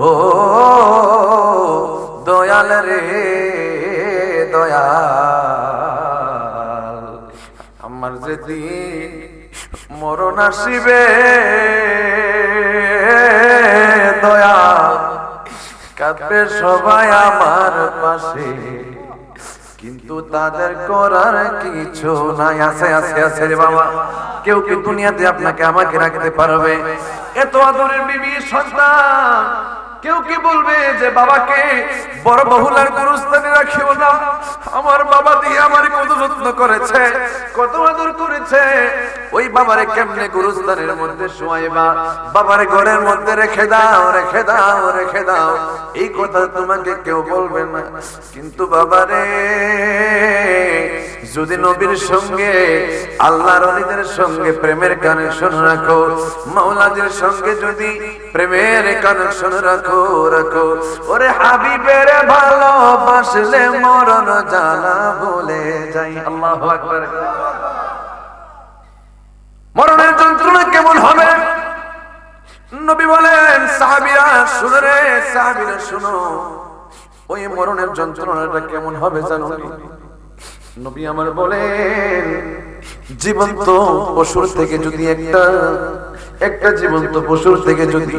ও দয়াল রে দয়াল। আমার যেদিন মরণ আসিবে দয়াল কাঁদবে সবাই আমার পাশে, কিন্তু তাদের করার কিছু নাই। আছে আছে আছে রে বাবা, কেউ কি দুনিয়াতে আপনাকে আমাকে রাখতে পারবে? এত আদরের বিবি সন্তান কেউ কি বলবে যে বাবাকে বড় বহুলার গুরুস্থানে রাখিও না? আমার বাবা দিয়ে আমার কত যত্ন করেছে, কত আদর করেছে, ওই বাবারে কেমনে গুরুস্থানের মধ্যে শোয়াইবা? বাবার ঘরের মধ্যে রেখে দাও, রেখে দাও, রেখে দাও, এই কথা তোমাকে কেউ বলবে না। কিন্তু বাবারে যদি নবীর সঙ্গে আল্লাহর ওলিদের সঙ্গে প্রেমের কানেকশন রাখো, মাওলাদের সঙ্গে যদি প্রেমের কানেকশন রাখো, রাখো, ওরে হাবিবের ভালোবাসলে মরণ জ্বালা ভুলে যাই। আল্লাহু আকবার। মরণের যন্ত্রণা কেমন হবে? নবী বলেন সাহাবীরা শুনো রে, সাহাবীরা শুনো, ওই মরণের যন্ত্রণাটা কেমন হবে জানো? নবী আমার বলেন জীবন্ত পশুর থেকে যদি একটা জীবন্ত পশুর থেকে যদি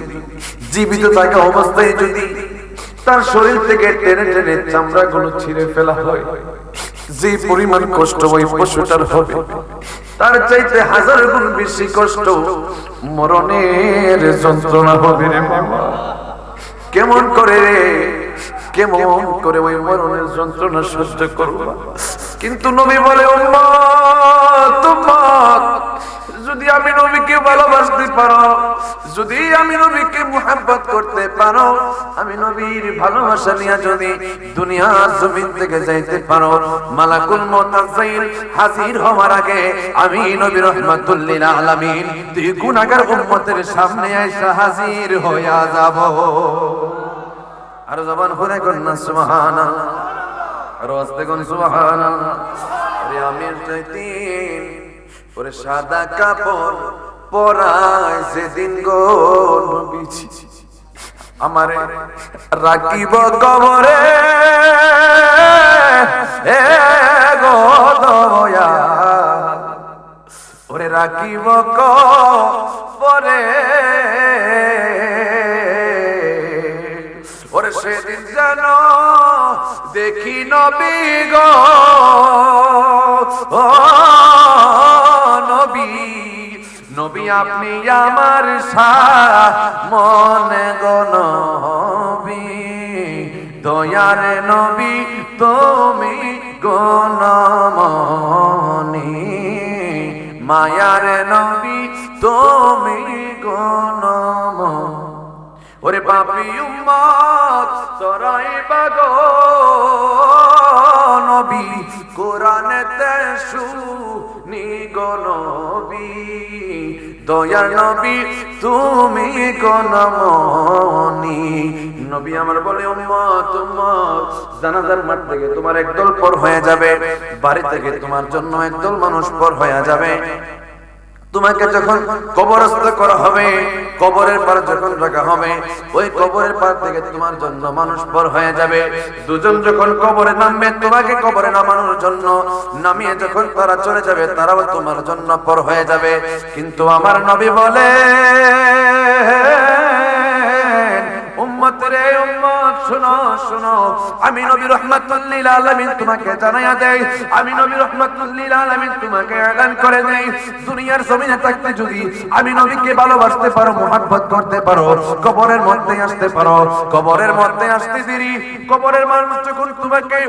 জীবিত থাকা অবস্থায় যদি তার শরীর থেকে টেনে টেনে চামড়া গুলো ছিঁড়ে ফেলা হয়, যে পরিমাণ কষ্ট ওই পশুটার হবে, তার চাইতে হাজার গুণ বেশি কষ্ট মরণের যন্ত্রণা হবে রে বাবা। কেমন করে রে, কেমন করে ওই মরণের যন্ত্রণা সহ্য করবা? কিন্তু নবী বলে উম্মত উম্মত, যদি আমি নবীকে ভালোবাসতে পারো, যদি আমি নবীকে মুহাব্বত করতে পারো, আমি নবীর ভালোবাসা নিয়ে যদি দুনিয়ার জমিন থেকে যাইতে পারো, মালাকুল মউত আযাইল হাজির হওয়ার আগে আমি নবী রাহমাতুল লিল আলামিন দুই গুনাহগার উম্মতের সামনে আইসা হাজির হইয়া যাব। আর জবান খুলে কোন না সুবহানাল্লাহ, আর আস্তে কোন সুবহানাল্লাহ। আরে আমি চাইতেন ওরে সাদা কাপড় পরায় সেদিন গো নবীজি আমারে রাখিব কবরে, এ গো দয়াল ওরে রাখিব কবরে, ওরে সেদিন যেন দেখি নবী গো, ও আপনি আমার সামনে গো নবী, দয়ার নবী তুমি গো নমনি, মায়ার নবী তুমি গো নমনি। ওরে পাপী উম্মত সরাইবা গো নবী, কোরআনেতে শুনি গো নবী, দয়ার নবী তুমি গো নমনি। নবী আমার বলে উম্মত উম্মত, জানাজার মাঠ থেকে তোমার একদল পর হয়ে যাবে, বাড়ি থেকে তোমার জন্য একদল মানুষ পর হয়ে যাবে। তোমাকে যখন কবরস্থ করা হবে, কবরের পার যখন রাখা হবে, ওই কবরের পার থেকে তোমার জন্য মানুষ পর হয়ে যাবে। দুজন যখন কবরে নামবে, তোমাকে কবরে নামানোর জন্য নামিয়ে যখন তারা চলে যাবে, তারাও তোমার জন্য পর হয়ে যাবে। কিন্তু আমার নবী বলে উম্মত রে উম্মত, শুনো শুনো, আমি নবী রাহমাতুল লিল আলামিন তোমাকে জানায়া দেই, আমি নবী রাহমাতুল লিল আলামিন তোমাকে এলান করে দেই, দুনিয়ার জমিনে থাকতে যদি আমি নবীকে ভালোবাসতে পারো, মুহাব্বত করতে পারো, কবরের মধ্যে আসতে পারো, কবরের মধ্যে আসতে দেরি, কবরের মানুষ যখন তোমাকে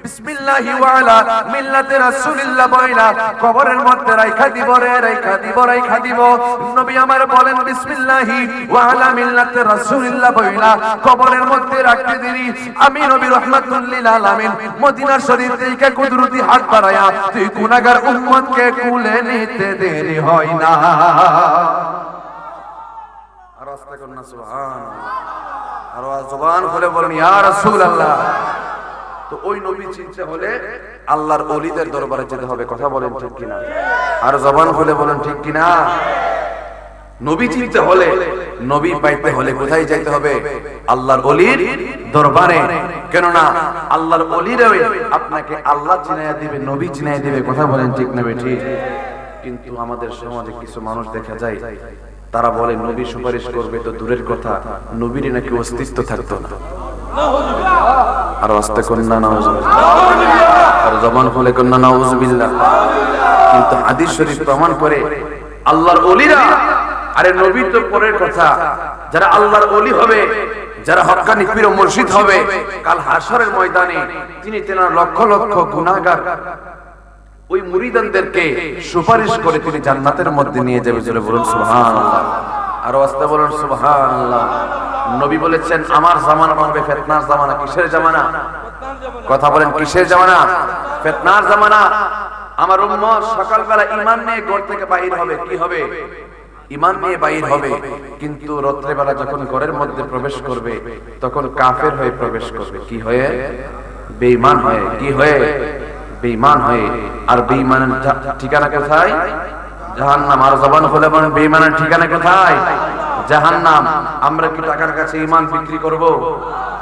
বিসমিল্লাহি ওয়া আলা মিল্লাতি রাসূলিল্লাহ বইলা কবরের মধ্যে রাইখা দিব রে, রাইখা দিব, রাইখা দিব। নবী আমার বলেন বিসমিল্লাহি ওয়া আলা মিল্লাতি রাসূলিল্লাহ বইলা কবরের মধ্যে রাখতে দেরি, আমি নবী রাহমাতুল লিল আলামিন মদিনার শরীফ থেকে কুদরতি হাত বাড়ায়া তুই গুনাহগার উম্মতকে কুলে নিতে দেরি হয় না। আর আস্তে করুন না সুবহানাল্লাহ, আর জবান খুলে বলেন ইয়া রাসূলুল্লাহ। তো ওই নবী চিনতে হলে আল্লাহর ওলিদের দরবারে যেতে হবে, কথা বলেন ঠিক কিনা? আর জবান খুলে বলেন ঠিক কিনা? নবী চিনতে হলে, নবী পাইতে হলে কোথায় যাইতে হবে? আল্লাহর ওলির দরবারে। কেননা আল্লাহর ওলিরা আপনাকে আল্লাহ চিনাইয়া দিবে, নবী চিনাইয়া দিবে, কথা বলেন ঠিক না ঠিক? কিন্তু আমাদের সমাজে কিছু মানুষ দেখা যায়, তারা বলে নবী সুপারিশ করবে তো দূরের কথা, নবীর নাকি অস্তিত্ব থাকতো না। আর আস্তে কন্যা নাউজুবিল্লাহ, আর জবান খুলে কন্যা নাউজুবিল্লাহ। কিন্তু হাদিস শরীফ প্রমাণ করে আল্লাহর ওলিরা, আরে নবী তো পরের কথা, যারা আল্লাহর ওলি হবে, যারা হক্কানি পীর ও মুর্শিদ হবে, কাল হাশরের ময়দানে তিনি তেনার লক্ষ লক্ষ গুনাহগার ওই মুরিদানদেরকে সুপারিশ করে তিনি জান্নাতের মধ্যে নিয়ে যাবে। জোরে বলুন সুবহানাল্লাহ, আর আস্তে বলুন সুবহানাল্লাহ। নবী বলেছেন আমার জামানা হবে ফিতনার জামানা। কিসের জামানা? কথা বলেন কিসের জামানা? ফিতনার জামানা। আমার উম্মত সকালবেলা ঈমান নিয়ে ঘর থেকে বাইর হবে, কি হবে? ঈমান নিয়ে বাইর হবে, কিন্তু রাত্রিবেলা যখন ঘরের মধ্যে প্রবেশ করবে তখন কাফের হয়ে প্রবেশ করবে। কি হয়ে? বেঈমান হয়ে। কি হয়ে? বেঈমান হয়ে। আর বেঈমানের ঠিকানা কোথায়? জাহান্নাম। আর জবান খুলে বলেন বেঈমানের ঠিকানা কোথায়? জাহান্নাম। আমরা কি টাকার কাছে ঈমান বিক্রি করব?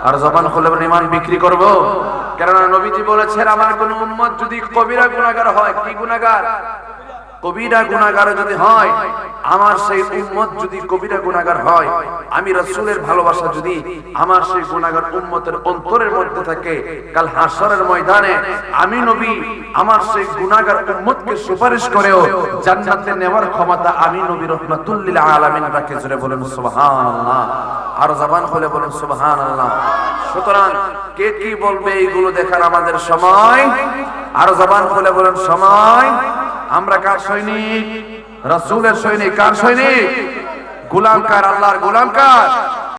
আর জবান খুলে বলেন ঈমান বিক্রি করব? কেননা নবীজি বলেছেন আমার কোন উম্মত যদি কবিরা গুনাহগার হয়, কি গুনাহগার? কবিরা গুনাহগার যদি হয়, আমার সেই উম্মত যদি কবিরা গুনাহগার হয়, আমি রাসূলের ভালোবাসা যদি আমার সেই গুনাহগার উম্মতের অন্তরের মধ্যে থাকে, কাল হাশরের ময়দানে আমি নবী আমার সেই গুনাহগার উম্মতকে সুপারিশ করেও জান্নাতে নেওয়ার ক্ষমতা আমি নবী রাহমাতুল লিল আলামিন রাখে। জোরে বলেন সুবহানাল্লাহ, আর জবান খুলে বলেন সুবহানাল্লাহ। সুতরাং কে কি বলবে এইগুলো দেখার আমাদের সময়, আর জবান খুলে বলেন সময়। আমরা কার সৈনিক? রাসূলের সৈনিক। কার সৈনিক? গোলাম কার? আল্লাহর গোলাম কার?